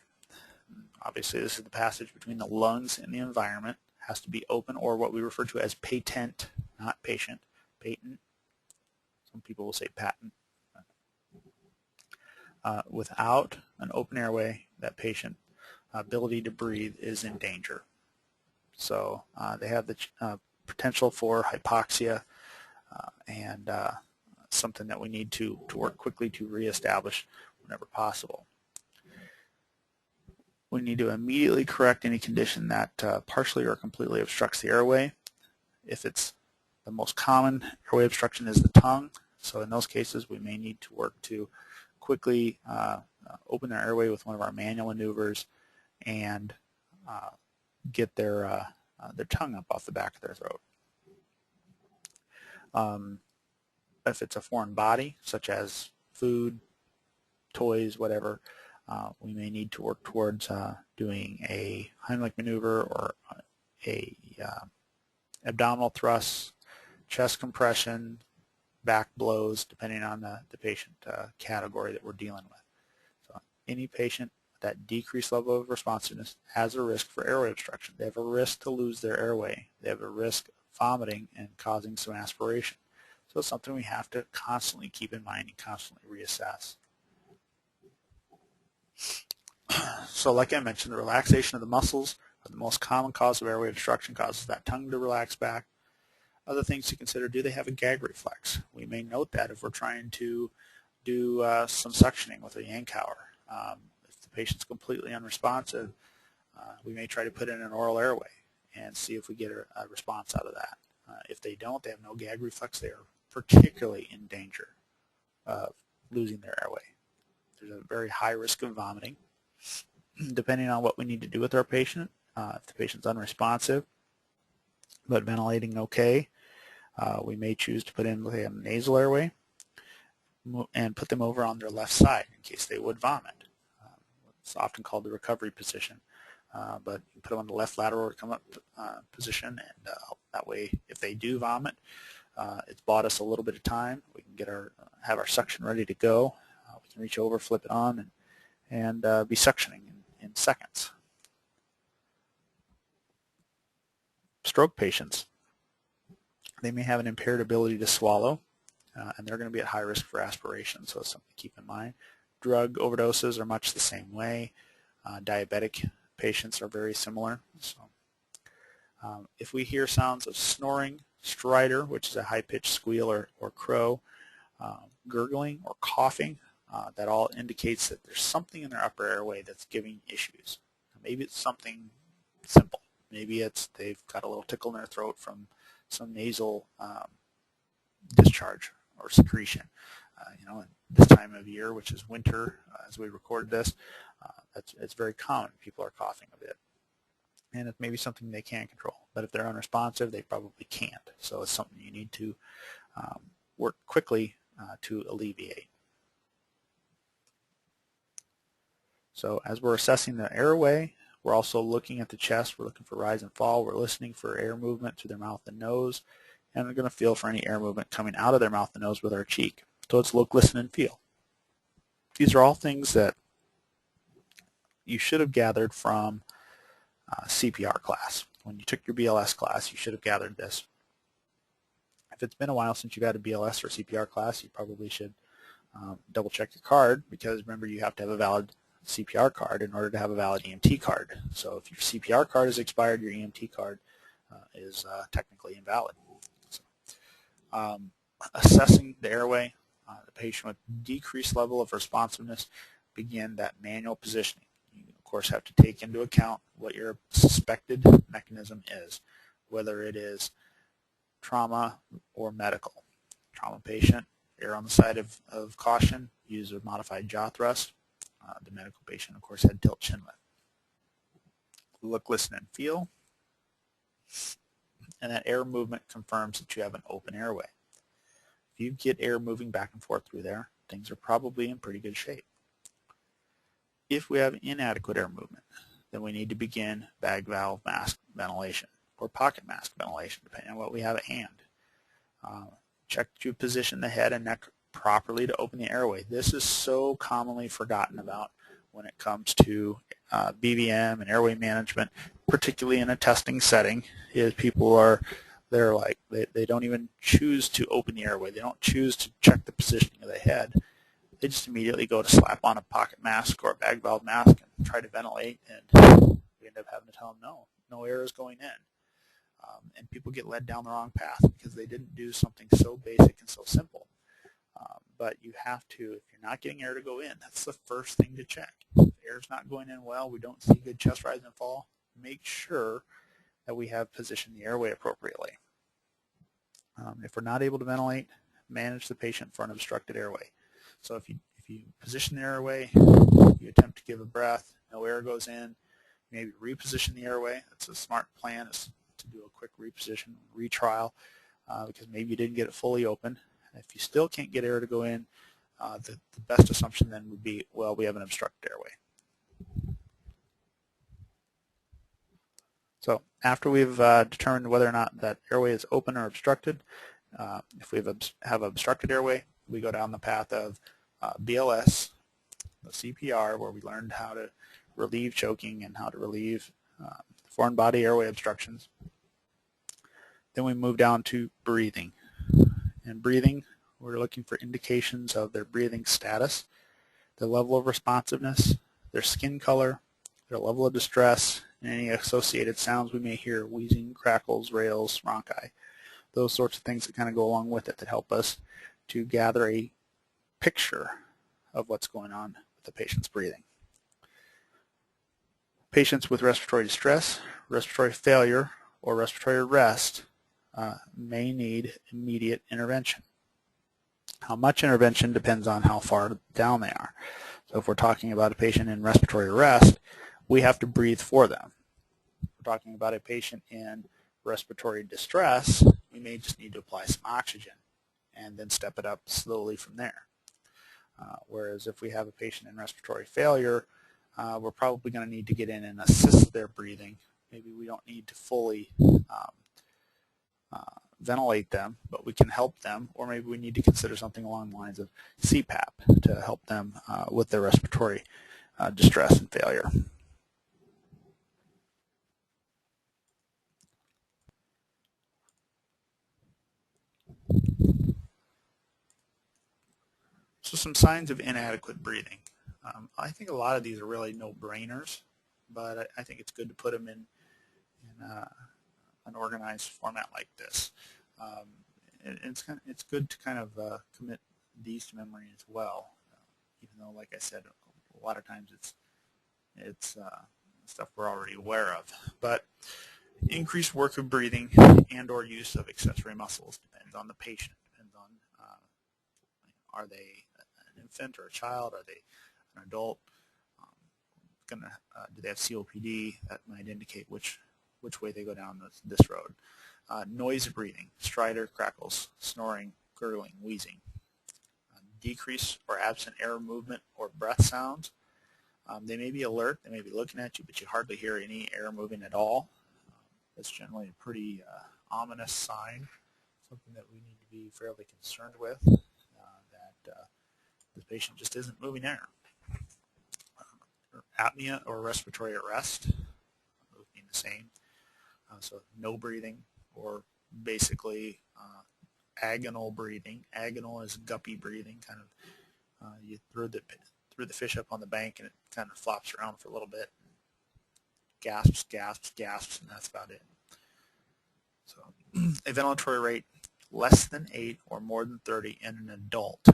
Obviously, this is the passage between the lungs and the environment. It has to be open, or what we refer to as patent, not patient. Patent. Some people will say patent. Without an open airway, that patient ability to breathe is in danger. So they have the potential for hypoxia and something that we need to work quickly to reestablish whenever possible. We need to immediately correct any condition that partially or completely obstructs the airway. If it's the most common airway obstruction is the tongue, so in those cases we may need to work to quickly open their airway with one of our manual maneuvers and get their tongue up off the back of their throat. If it's a foreign body, such as food, toys, whatever, we may need to work towards doing a Heimlich maneuver or a abdominal thrust, chest compression, back blows, depending on the patient category that we're dealing with. So any patient with that decreased level of responsiveness has a risk for airway obstruction. They have a risk to lose their airway. They have a risk of vomiting and causing some aspiration. So it's something we have to constantly keep in mind and constantly reassess. So like I mentioned, the relaxation of the muscles are the most common cause of airway obstruction, causes that tongue to relax back. Other things to consider, do they have a gag reflex? We may note that if we're trying to do some suctioning with a Yankauer. If the patient's completely unresponsive, we may try to put in an oral airway and see if we get a response out of that. If they don't, they have no gag reflex, they are particularly in danger of losing their airway. There's a very high risk of vomiting. Depending on what we need to do with our patient, if the patient's unresponsive but ventilating okay, we may choose to put in a nasal airway and put them over on their left side in case they would vomit. It's often called the recovery position, but you put them on the left lateral or come up position, and that way if they do vomit, it's bought us a little bit of time. We can have our suction ready to go. We can reach over, flip it on, and be suctioning in seconds. Stroke patients, they may have an impaired ability to swallow, and they're going to be at high risk for aspiration, so it's something to keep in mind. Drug overdoses are much the same way. Diabetic patients are very similar. So, if we hear sounds of snoring, stridor, which is a high-pitched squeal or crow, gurgling or coughing, that all indicates that there's something in their upper airway that's giving issues. Maybe it's something simple. Maybe they've got a little tickle in their throat from some nasal discharge or secretion. At this time of year, which is winter, as we record this, it's very common. People are coughing a bit. And it may be something they can control. But if they're unresponsive, they probably can't. So it's something you need to work quickly to alleviate. So as we're assessing the airway, we're also looking at the chest. We're looking for rise and fall. We're listening for air movement through their mouth and nose. And we're going to feel for any air movement coming out of their mouth and nose with our cheek. So it's look, listen, and feel. These are all things that you should have gathered from CPR class. When you took your BLS class, you should have gathered this. If it's been a while since you've had a BLS or CPR class, you probably should double check your card, because remember, you have to have a valid CPR card in order to have a valid EMT card. So if your CPR card is expired, your EMT card is technically invalid. So, assessing the airway, the patient with decreased level of responsiveness, begin that manual positioning. You, of course, have to take into account what your suspected mechanism is, whether it is trauma or medical. Trauma patient, err on the side of caution, use a modified jaw thrust. The medical patient, of course, head tilt, chin lift. Look, listen, and feel. And that air movement confirms that you have an open airway. If you get air moving back and forth through there, things are probably in pretty good shape. If we have inadequate air movement, then we need to begin bag valve mask ventilation or pocket mask ventilation, depending on what we have at hand. Check that you position the head and neck properly to open the airway. This is so commonly forgotten about when it comes to BVM and airway management, particularly in a testing setting. Is people they don't even choose to open the airway. They don't choose to check the positioning of the head. They just immediately go to slap on a pocket mask or a bag valve mask and try to ventilate, and we end up having to tell them no air is going in. And people get led down the wrong path because they didn't do something so basic and so simple. But you have to, if you're not getting air to go in, that's the first thing to check. If air's not going in well, we don't see good chest rise and fall, make sure that we have positioned the airway appropriately. If we're not able to ventilate, manage the patient for an obstructed airway. So if you position the airway, you attempt to give a breath, no air goes in, maybe reposition the airway. That's a smart plan, is to do a quick reposition, retrial, because maybe you didn't get it fully open. If you still can't get air to go in, the best assumption then would be, well, we have an obstructed airway. So after we've determined whether or not that airway is open or obstructed, if we have obstructed airway, we go down the path of BLS, the CPR, where we learned how to relieve choking and how to relieve foreign body airway obstructions. Then we move down to breathing. And breathing, we're looking for indications of their breathing status, their level of responsiveness, their skin color, their level of distress, and any associated sounds we may hear, wheezing, crackles, rales, ronchi, those sorts of things that kind of go along with it that help us to gather a picture of what's going on with the patient's breathing. Patients with respiratory distress, respiratory failure, or respiratory arrest may need immediate intervention. How much intervention depends on how far down they are. So if we're talking about a patient in respiratory arrest, we have to breathe for them. If we're talking about a patient in respiratory distress, we may just need to apply some oxygen and then step it up slowly from there. Whereas if we have a patient in respiratory failure, we're probably going to need to get in and assist their breathing. Maybe we don't need to fully ventilate them, but we can help them, or maybe we need to consider something along the lines of CPAP to help them with their respiratory distress and failure. So some signs of inadequate breathing. I think a lot of these are really no-brainers, but I think it's good to put them in an organized format like this. It's good to kind of commit these to memory as well, even though, like I said, a lot of times it's stuff we're already aware of. But increased work of breathing and or use of accessory muscles depends on the patient. Depends on are they an infant or a child? Are they an adult? Do they have COPD? That might indicate which way they go down this road. Noise breathing, stridor, crackles, snoring, gurgling, wheezing. Decrease or absent air movement or breath sounds. They may be alert, they may be looking at you, but you hardly hear any air moving at all. That's generally a pretty ominous sign, something that we need to be fairly concerned with, that the patient just isn't moving air. Apnea or respiratory arrest, both being the same. So no breathing, or basically agonal breathing. Agonal is guppy breathing, kind of you threw the fish up on the bank and it kind of flops around for a little bit, gasps, gasps, gasps, and that's about it. So a ventilatory rate less than 8 or more than 30 in an adult.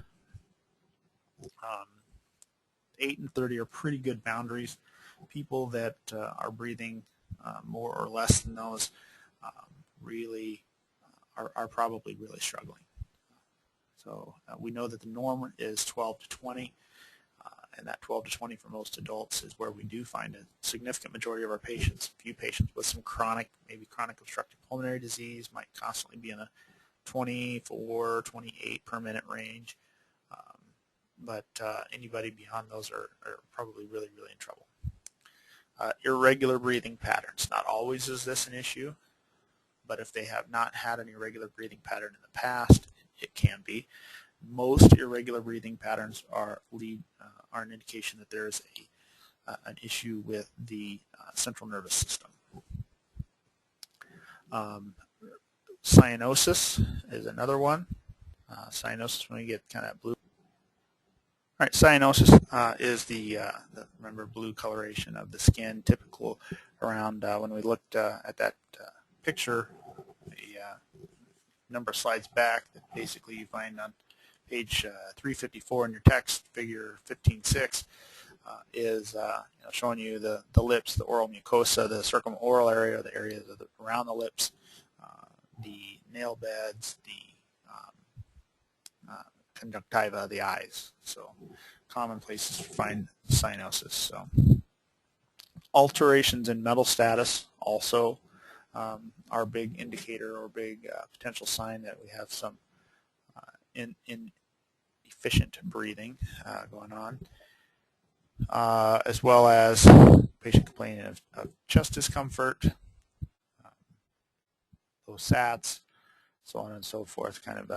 8 and 30 are pretty good boundaries. People that are breathing more or less than those really are probably really struggling. So we know that the norm is 12 to 20, and that 12 to 20 for most adults is where we do find a significant majority of our patients. A few patients with some maybe chronic obstructive pulmonary disease might constantly be in a 24, 28 per minute range. But anybody beyond those are probably really, really in trouble. Irregular breathing patterns. Not always is this an issue, but if they have not had an irregular breathing pattern in the past, it can be. Most irregular breathing patterns are an indication that there is an issue with the central nervous system. Cyanosis is another one. Cyanosis, when we get kind of blue. All right, cyanosis is the remember, blue coloration of the skin, typical around when we looked at that picture a number of slides back, that basically you find on page 354 in your text, figure 15.6, is showing you the lips, the oral mucosa, the circumoral area, the areas around the lips, the nail beds, the conjunctiva of the eyes. So common places to find cyanosis. So alterations in mental status also are a big indicator or big potential sign that we have some inefficient breathing going on, as well as patient complaining of chest discomfort, low SATs, so on and so forth, kind of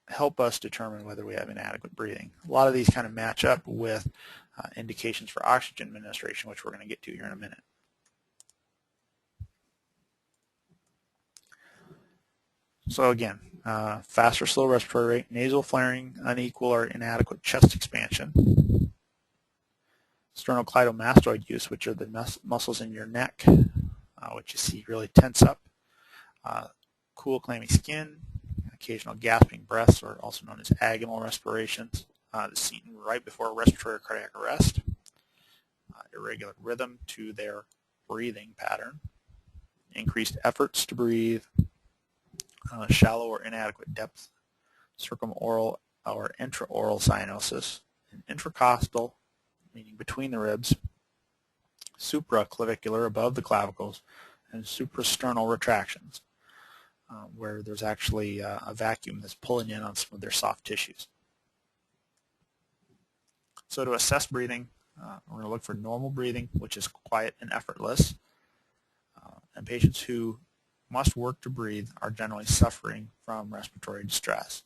help us determine whether we have inadequate breathing. A lot of these kind of match up with indications for oxygen administration, which we're going to get to here in a minute. So again, fast or slow respiratory rate, nasal flaring, unequal or inadequate chest expansion, sternocleidomastoid use, which are the muscles in your neck, which you see really tense up, cool, clammy skin, occasional gasping breaths, or also known as agonal respirations, the seen right before respiratory or cardiac arrest, irregular rhythm to their breathing pattern, increased efforts to breathe, shallow or inadequate depth, circumoral or intraoral cyanosis, and intracostal, meaning between the ribs, supraclavicular, above the clavicles, and suprasternal retractions, where there's actually a vacuum that's pulling in on some of their soft tissues. So to assess breathing, we're going to look for normal breathing, which is quiet and effortless, and patients who must work to breathe are generally suffering from respiratory distress.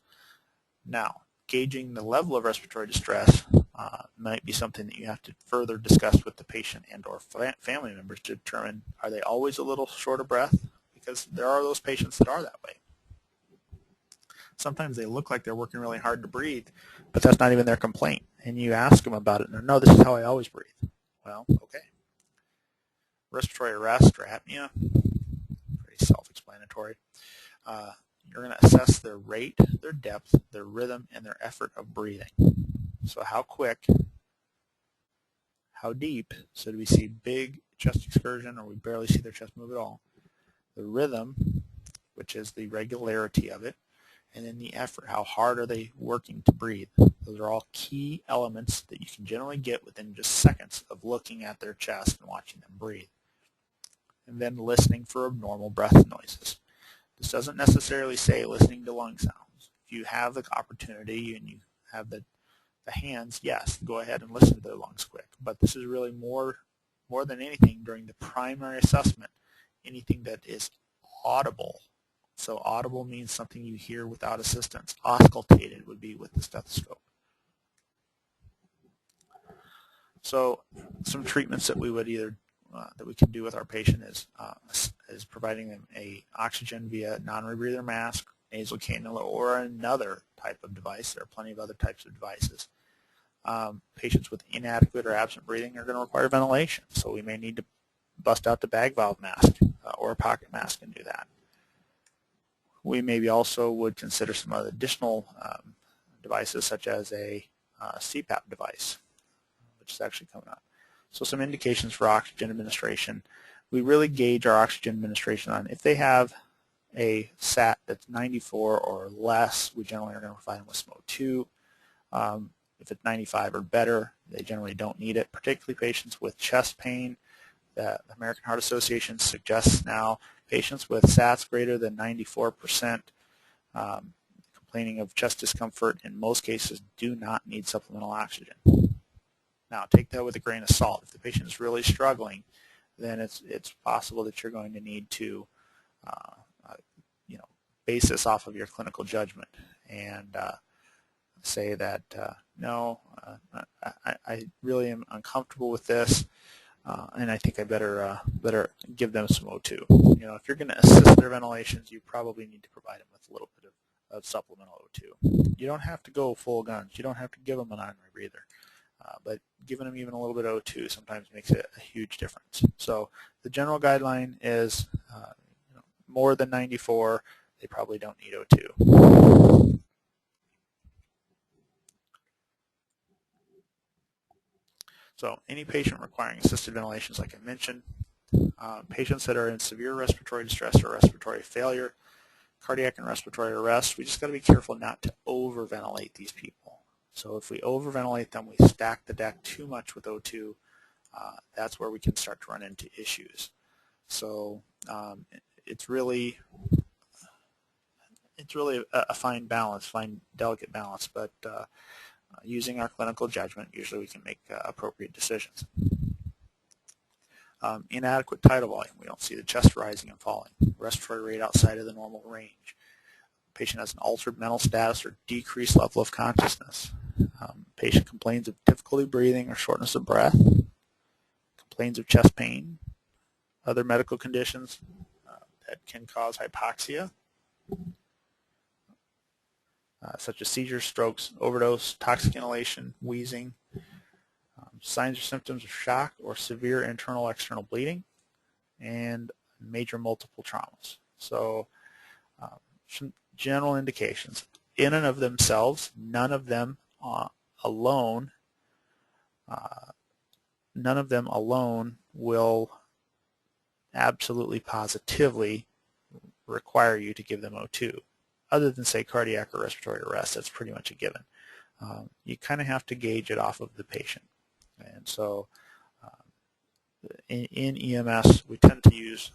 Now, gauging the level of respiratory distress might be something that you have to further discuss with the patient and or family members to determine, are they always a little short of breath? Because there are those patients that are that way. Sometimes they look like they're working really hard to breathe, but that's not even their complaint. And you ask them about it, and they're, no, this is how I always breathe. Well, okay. Respiratory arrest or apnea, pretty self-explanatory. You're going to assess their rate, their depth, their rhythm, and their effort of breathing. So how quick, how deep, so do we see big chest excursion or we barely see their chest move at all? The rhythm, which is the regularity of it, and then the effort, how hard are they working to breathe? Those are all key elements that you can generally get within just seconds of looking at their chest and watching them breathe. And then listening for abnormal breath noises. This doesn't necessarily say listening to lung sounds. If you have the opportunity and you have the hands, yes, go ahead and listen to their lungs quick. But this is really more than anything during the primary assessment, anything that is audible. So audible means something you hear without assistance. Auscultated would be with the stethoscope. So some treatments that we would either that we can do with our patient is providing them a oxygen via non-rebreather mask, nasal cannula, or another type of device. There are plenty of other types of devices. Patients with inadequate or absent breathing are going to require ventilation, so we may need to bust out the bag valve mask or a pocket mask and do that. We maybe also would consider some other additional devices such as a CPAP device, which is actually coming up. So some indications for oxygen administration. We really gauge our oxygen administration on if they have a SAT that's 94 or less, we generally are going to provide them with SMO2. If it's 95 or better, they generally don't need it, particularly patients with chest pain. The American Heart Association suggests now patients with SATs greater than 94% complaining of chest discomfort in most cases do not need supplemental oxygen. Now, take that with a grain of salt. If the patient is really struggling, then it's possible that you're going to need to base this off of your clinical judgment and say that, no, I really am uncomfortable with this, and I think I better give them some O2. If you're going to assist their ventilations, you probably need to provide them with a little bit of supplemental O2. You don't have to go full guns. You don't have to give them a non-rebreather. But giving them even a little bit of O2 sometimes makes a huge difference. So the general guideline is more than 94, they probably don't need O2. So any patient requiring assisted ventilations, like I mentioned, patients that are in severe respiratory distress or respiratory failure, cardiac and respiratory arrest, we just got to be careful not to overventilate these people. So if we overventilate them, we stack the deck too much with O2, that's where we can start to run into issues. So it's really a fine balance, fine delicate balance, but using our clinical judgment, usually we can make appropriate decisions. Inadequate tidal volume, we don't see the chest rising and falling. Respiratory rate outside of the normal range. Patient has an altered mental status or decreased level of consciousness. Patient complains of difficulty breathing or shortness of breath. Complains of chest pain. Other medical conditions that can cause hypoxia, such as seizures, strokes, overdose, toxic inhalation, wheezing. Signs or symptoms of shock or severe internal-external bleeding, and major multiple traumas. So some general indications. In and of themselves, none of them alone will absolutely positively require you to give them O2. Other than, say, cardiac or respiratory arrest, that's pretty much a given. You kind of have to gauge it off of the patient. And so in EMS, we tend to use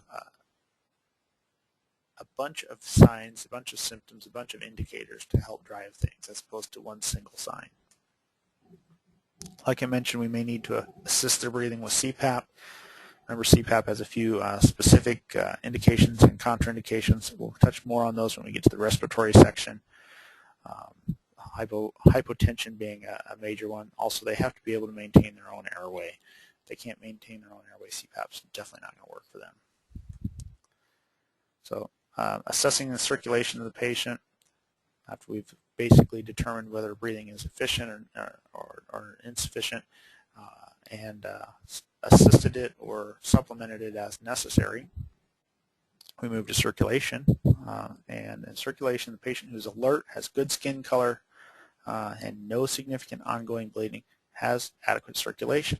a bunch of signs, a bunch of symptoms, a bunch of indicators to help drive things as opposed to one single sign. Like I mentioned, we may need to assist their breathing with CPAP. Remember, CPAP has a few specific indications and contraindications. We'll touch more on those when we get to the respiratory section. Hypotension being a major one. Also, they have to be able to maintain their own airway. If they can't maintain their own airway, CPAP's definitely not going to work for them. So assessing the circulation of the patient after we've basically determined whether breathing is efficient or insufficient, and assisted it or supplemented it as necessary. We move to circulation, and in circulation, the patient who's alert, has good skin color, and no significant ongoing bleeding has adequate circulation.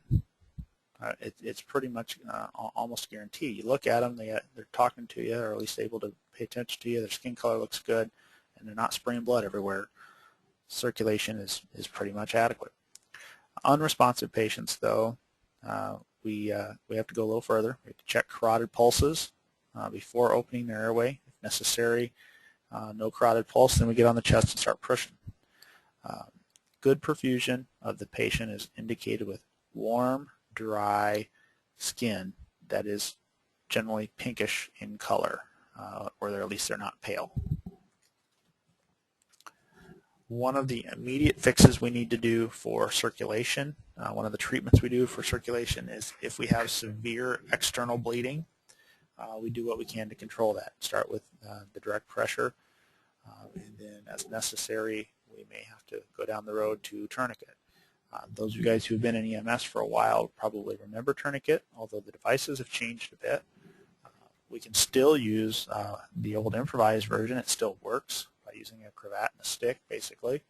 It's pretty much almost a guarantee. You look at them, they're talking to you, or at least able to pay attention to you, their skin color looks good, and they're not spraying blood everywhere. Circulation is pretty much adequate. Unresponsive patients, though, we have to go a little further. We have to check carotid pulses before opening their airway, if necessary. No carotid pulse, then we get on the chest and start pushing. Good perfusion of the patient is indicated with warm, dry skin that is generally pinkish in color, or at least they're not pale. One of the immediate fixes we need to do for circulation, one of the treatments we do for circulation is if we have severe external bleeding, we do what we can to control that. Start with the direct pressure, and then as necessary, we may have to go down the road to tourniquet. Those of you guys who have been in EMS for a while probably remember tourniquet, although the devices have changed a bit. We can still use the old improvised version. It still works by using a cravat and a stick, basically.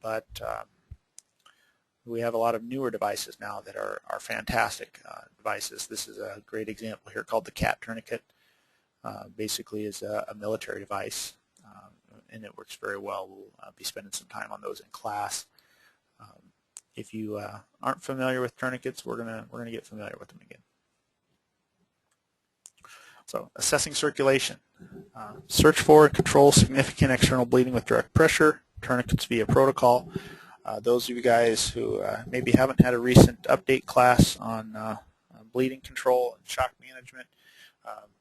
But we have a lot of newer devices now that are fantastic devices. This is a great example here called the CAT tourniquet. Basically is a military device, and it works very well. We'll be spending some time on those in class. If you aren't familiar with tourniquets, we're gonna get familiar with them again. So, assessing circulation. Search for and control significant external bleeding with direct pressure. Tourniquets via protocol. Those of you guys who maybe haven't had a recent update class on bleeding control and shock management,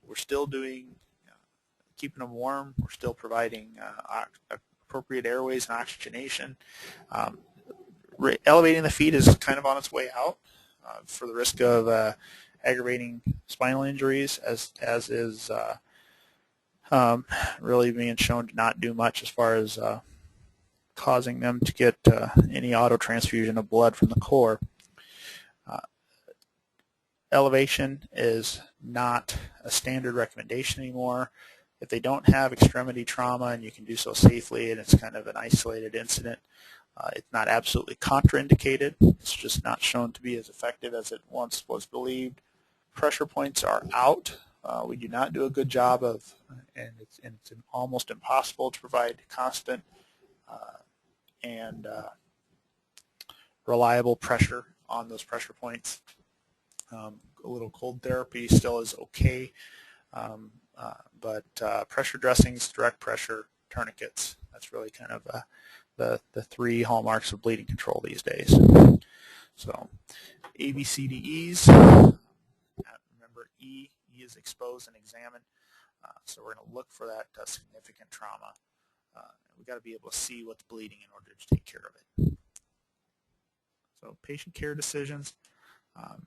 we're still doing keeping them warm. We're still providing appropriate airways and oxygenation. Elevating the feet is kind of on its way out for the risk of aggravating spinal injuries, as is really being shown to not do much as far as causing them to get any auto transfusion of blood from the core. Elevation is not a standard recommendation anymore. If they don't have extremity trauma and you can do so safely and it's kind of an isolated incident, it's not absolutely contraindicated. It's just not shown to be as effective as it once was believed. Pressure points are out. We do not do a good job of, and it's almost impossible to provide constant and reliable pressure on those pressure points. A little cold therapy still is okay, but pressure dressings, direct pressure, tourniquets, that's really kind of the three hallmarks of bleeding control these days. So ABCDEs, remember E is expose and examine, so we're going to look for that significant trauma. We've got to be able to see what's bleeding in order to take care of it. So patient care decisions.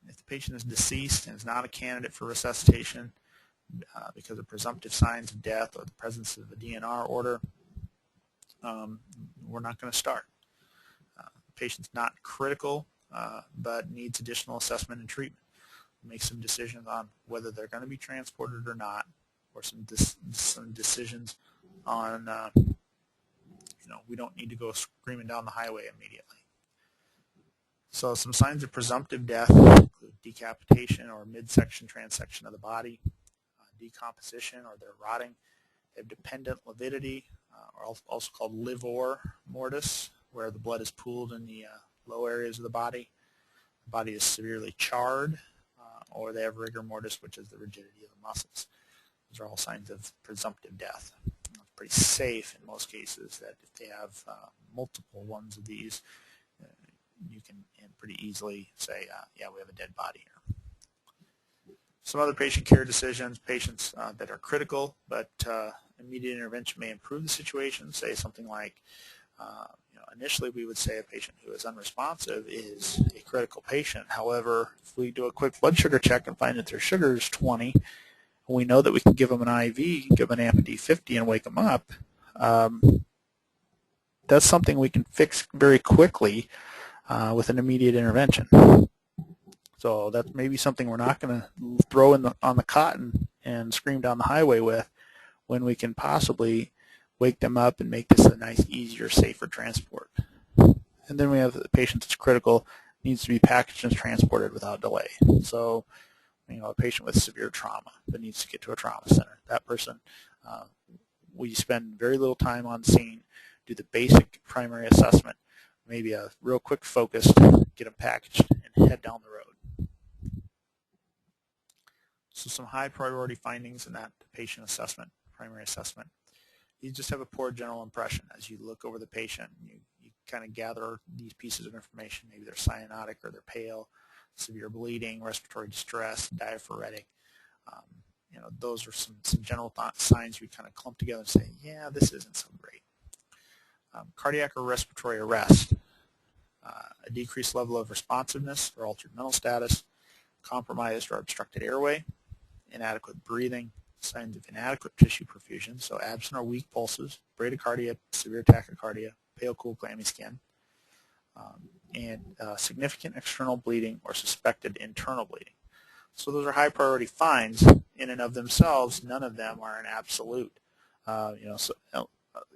If the patient is deceased and is not a candidate for resuscitation because of presumptive signs of death or the presence of a DNR order, we're not going to start. The patient's not critical, but needs additional assessment and treatment. Make some decisions on whether they're going to be transported or not, or some decisions on, we don't need to go screaming down the highway immediately. So some signs of presumptive death include decapitation or midsection, transection of the body, decomposition or they're rotting. They have dependent lividity, or also called livor mortis, where the blood is pooled in the low areas of the body. The body is severely charred, or they have rigor mortis, which is the rigidity of the muscles. Those are all signs of presumptive death. It's pretty safe in most cases that if they have multiple ones of these, you can pretty easily say, yeah, we have a dead body here. Some other patient care decisions, patients that are critical, but immediate intervention may improve the situation. Say something like, initially we would say a patient who is unresponsive is a critical patient. However, if we do a quick blood sugar check and find that their sugar is 20, and we know that we can give them an IV, give an AMP 50 and wake them up, that's something we can fix very quickly with an immediate intervention. So that's maybe something we're not going to throw on the cot and scream down the highway with, when we can possibly wake them up and make this a nice, easier, safer transport. And then we have the patient that's critical, needs to be packaged and transported without delay. So, a patient with severe trauma that needs to get to a trauma center. That person, we spend very little time on scene, do the basic primary assessment, maybe a real quick focus, get them packaged, and head down the road. So some high priority findings in that patient assessment, primary assessment. You just have a poor general impression as you look over the patient. You kind of gather these pieces of information. Maybe they're cyanotic or they're pale, severe bleeding, respiratory distress, diaphoretic. Those are some general signs you kind of clump together and say, yeah, this isn't so great. Cardiac or respiratory arrest, a decreased level of responsiveness or altered mental status, compromised or obstructed airway, inadequate breathing, signs of inadequate tissue perfusion, so absent or weak pulses, bradycardia, severe tachycardia, pale, cool, clammy skin, and significant external bleeding or suspected internal bleeding. So those are high priority finds in and of themselves. None of them are an absolute.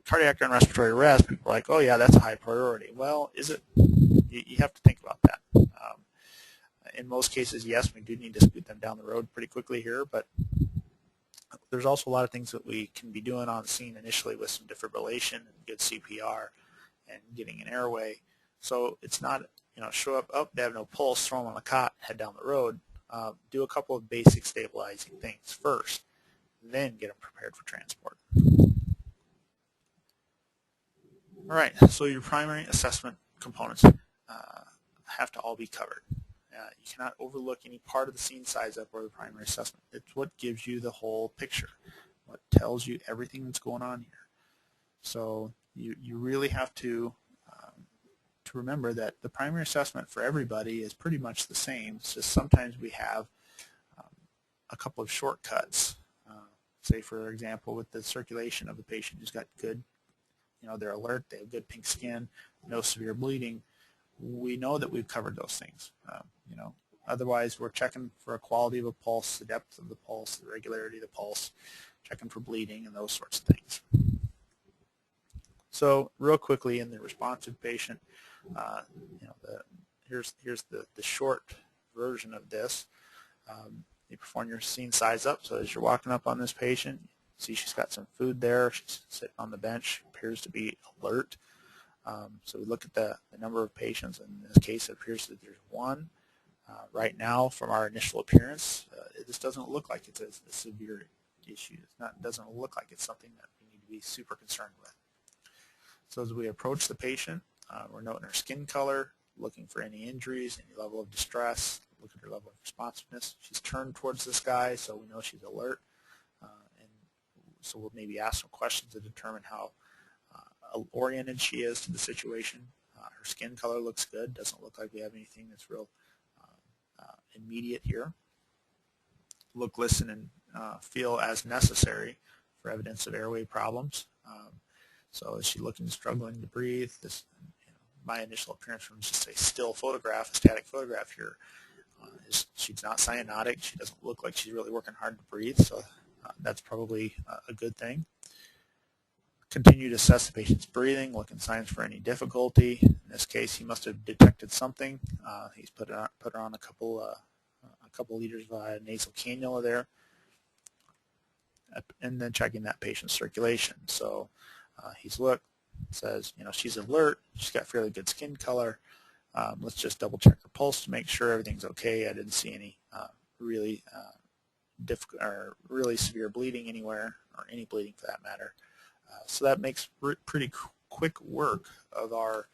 Cardiac and respiratory arrest, people are like, oh yeah, that's a high priority. Well, is it? You have to think about that. In most cases, yes, we do need to scoot them down the road pretty quickly here, but there's also a lot of things that we can be doing on scene initially with some defibrillation and good CPR and getting an airway. So it's not, show up, oh, they have no pulse, throw them on the cot, head down the road. Do a couple of basic stabilizing things first, then get them prepared for transport. All right, so your primary assessment components have to all be covered. You cannot overlook any part of the scene size up or the primary assessment. It's what gives you the whole picture, what tells you everything that's going on here. So you really have to remember that the primary assessment for everybody is pretty much the same. It's just sometimes we have a couple of shortcuts. Say, for example, with the circulation of the patient who's got good, they're alert, they have good pink skin, no severe bleeding. We know that we've covered those things. Otherwise we're checking for a quality of a pulse, the depth of the pulse, the regularity of the pulse, checking for bleeding and those sorts of things. So real quickly in the responsive patient, here's the short version of this. You perform your scene size up, so as you're walking up on this patient, see she's got some food there, she's sitting on the bench, appears to be alert. So we look at the number of patients. In this case, it appears that there's one. Right now, from our initial appearance, this doesn't look like it's a severe issue. It doesn't look like it's something that we need to be super concerned with. So as we approach the patient, we're noting her skin color, looking for any injuries, any level of distress, look at her level of responsiveness. She's turned towards this guy, so we know she's alert. And so we'll maybe ask some questions to determine how oriented she is to the situation. Her skin color looks good. Doesn't look like we have anything that's real immediate here. Look, listen, and feel as necessary for evidence of airway problems. So is she looking, struggling to breathe? This, my initial appearance from just a still photograph, a static photograph here, she's not cyanotic. She doesn't look like she's really working hard to breathe. So that's probably a good thing. Continue to assess the patient's breathing, looking signs for any difficulty. In this case, he must have detected something. He's put her on a couple liters of nasal cannula there, and then checking that patient's circulation. So he's looked, says, she's alert, she's got fairly good skin color. Let's just double check her pulse to make sure everything's okay. I didn't see any really severe bleeding anywhere, or any bleeding for that matter. So that makes pretty quick work of our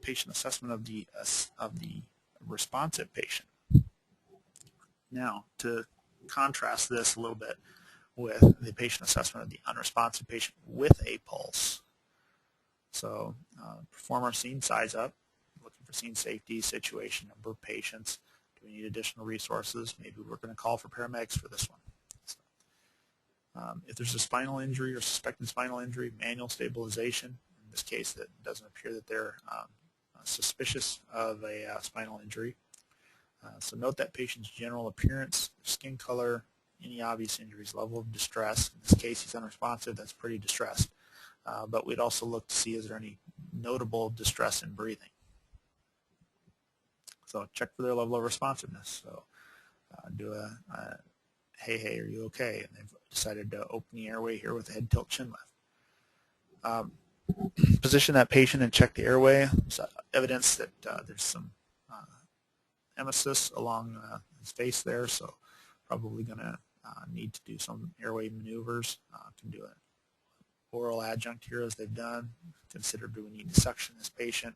patient assessment of the responsive patient. Now, to contrast this a little bit with the patient assessment of the unresponsive patient with a pulse. So perform our scene size up, looking for scene safety, situation, number of patients. Do we need additional resources? Maybe we're going to call for paramedics for this one. So, if there's a spinal injury or suspected spinal injury, manual stabilization. In this case, it doesn't appear that they're suspicious of a spinal injury. So note that patient's general appearance, skin color, any obvious injuries, level of distress. In this case, he's unresponsive. That's pretty distressed. But we'd also look to see is there any notable distress in breathing. So check for their level of responsiveness. So do a hey, are you okay? And they've decided to open the airway here with a head tilt chin lift. Position that patient and check the airway. So evidence that there's some emesis along his face there, so probably going to need to do some airway maneuvers. Can do an oral adjunct here as they've done. Consider, do we need to suction this patient?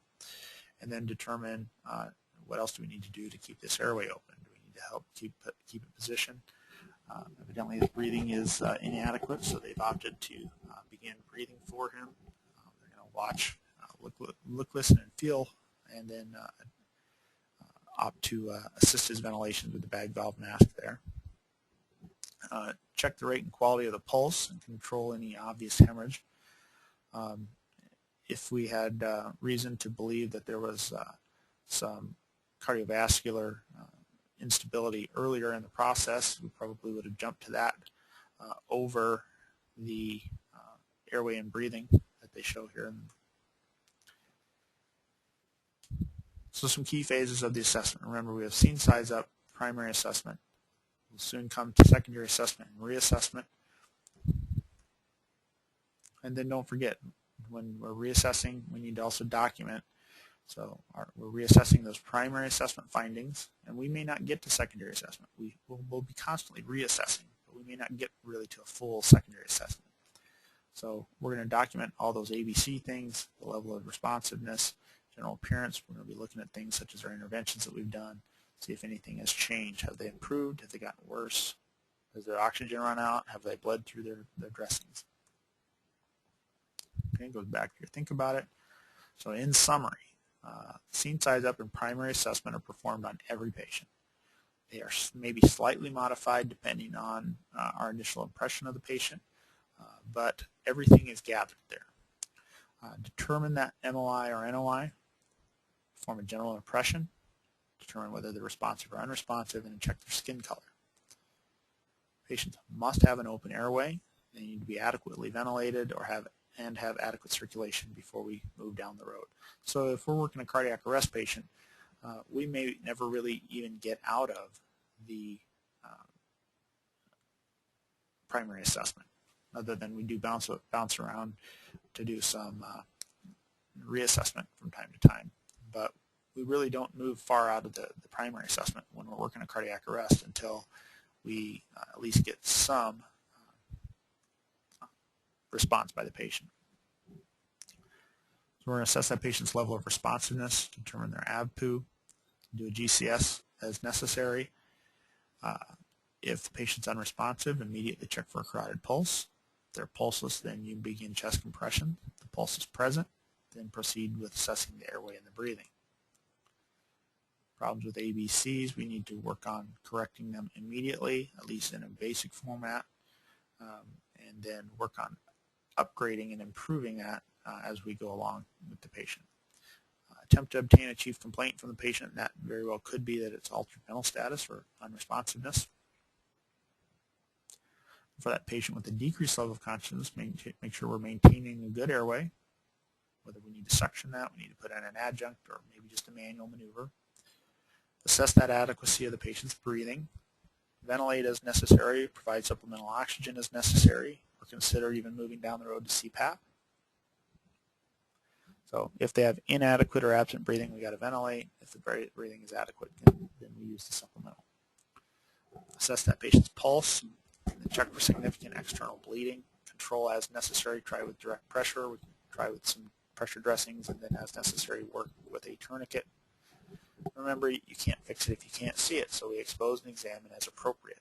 And then determine what else do we need to do to keep this airway open. Do we need to help keep it positioned? Evidently his breathing is inadequate, so they've opted to begin breathing for him. They're going to watch, look, listen, and feel, and then opt to assist his ventilation with the bag valve mask there. Check the rate and quality of the pulse and control any obvious hemorrhage. If we had reason to believe that there was some cardiovascular instability earlier in the process, we probably would have jumped to that over the airway and breathing that they show here. So some key phases of the assessment. Remember, we have scene size up, primary assessment. We'll soon come to secondary assessment and reassessment. And then don't forget, when we're reassessing, we need to also document. So we're reassessing those primary assessment findings, and we may not get to secondary assessment. We'll be constantly reassessing, but we may not get really to a full secondary assessment. So we're going to document all those ABC things, the level of responsiveness, general appearance. We're going to be looking at things such as our interventions that we've done, see if anything has changed. Have they improved? Have they gotten worse? Has their oxygen run out? Have they bled through their dressings? Okay, goes back to your think about it. So in summary, scene size up and primary assessment are performed on every patient. They are maybe slightly modified depending on our initial impression of the patient, but everything is gathered there. Determine that MOI or NOI, form a general impression, determine whether they're responsive or unresponsive, and check their skin color. Patients must have an open airway. They need to be adequately ventilated or have adequate circulation before we move down the road. So if we're working a cardiac arrest patient, we may never really even get out of the primary assessment, other than we do bounce around to do some reassessment from time to time. But we really don't move far out of the primary assessment when we're working a cardiac arrest until we at least get some response by the patient. So we're going to assess that patient's level of responsiveness, determine their AVPU, do a GCS as necessary. If the patient's unresponsive, immediately check for a carotid pulse. If they're pulseless, then you begin chest compression. If the pulse is present, then proceed with assessing the airway and the breathing. Problems with ABCs, we need to work on correcting them immediately, at least in a basic format, and then work on upgrading and improving that as we go along with the patient. Attempt to obtain a chief complaint from the patient, and that very well could be that it's altered mental status or unresponsiveness. For that patient with a decreased level of consciousness, make sure we're maintaining a good airway. Whether we need to suction that, we need to put in an adjunct, or maybe just a manual maneuver. Assess that adequacy of the patient's breathing. Ventilate as necessary, provide supplemental oxygen as necessary, or consider even moving down the road to CPAP. So if they have inadequate or absent breathing, we got to ventilate. If the breathing is adequate, then we use the supplemental. Assess that patient's pulse, and check for significant external bleeding. Control as necessary, try with direct pressure. We can try with some pressure dressings, and then as necessary, work with a tourniquet. Remember, you can't fix it if you can't see it, so we expose and examine as appropriate.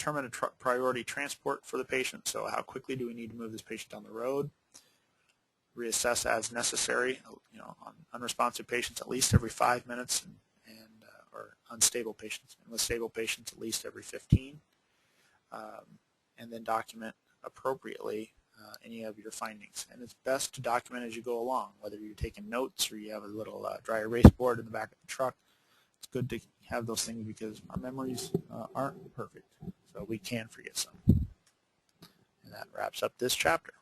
determine a priority transport for the patient. So how quickly do we need to move this patient down the road? Reassess as necessary. On unresponsive patients at least every 5 minutes, or unstable patients. And with stable patients at least every 15. And then document appropriately any of your findings. And it's best to document as you go along, whether you're taking notes or you have a little dry erase board in the back of the truck. It's good to have those things because our memories aren't perfect, so we can forget some. And that wraps up this chapter.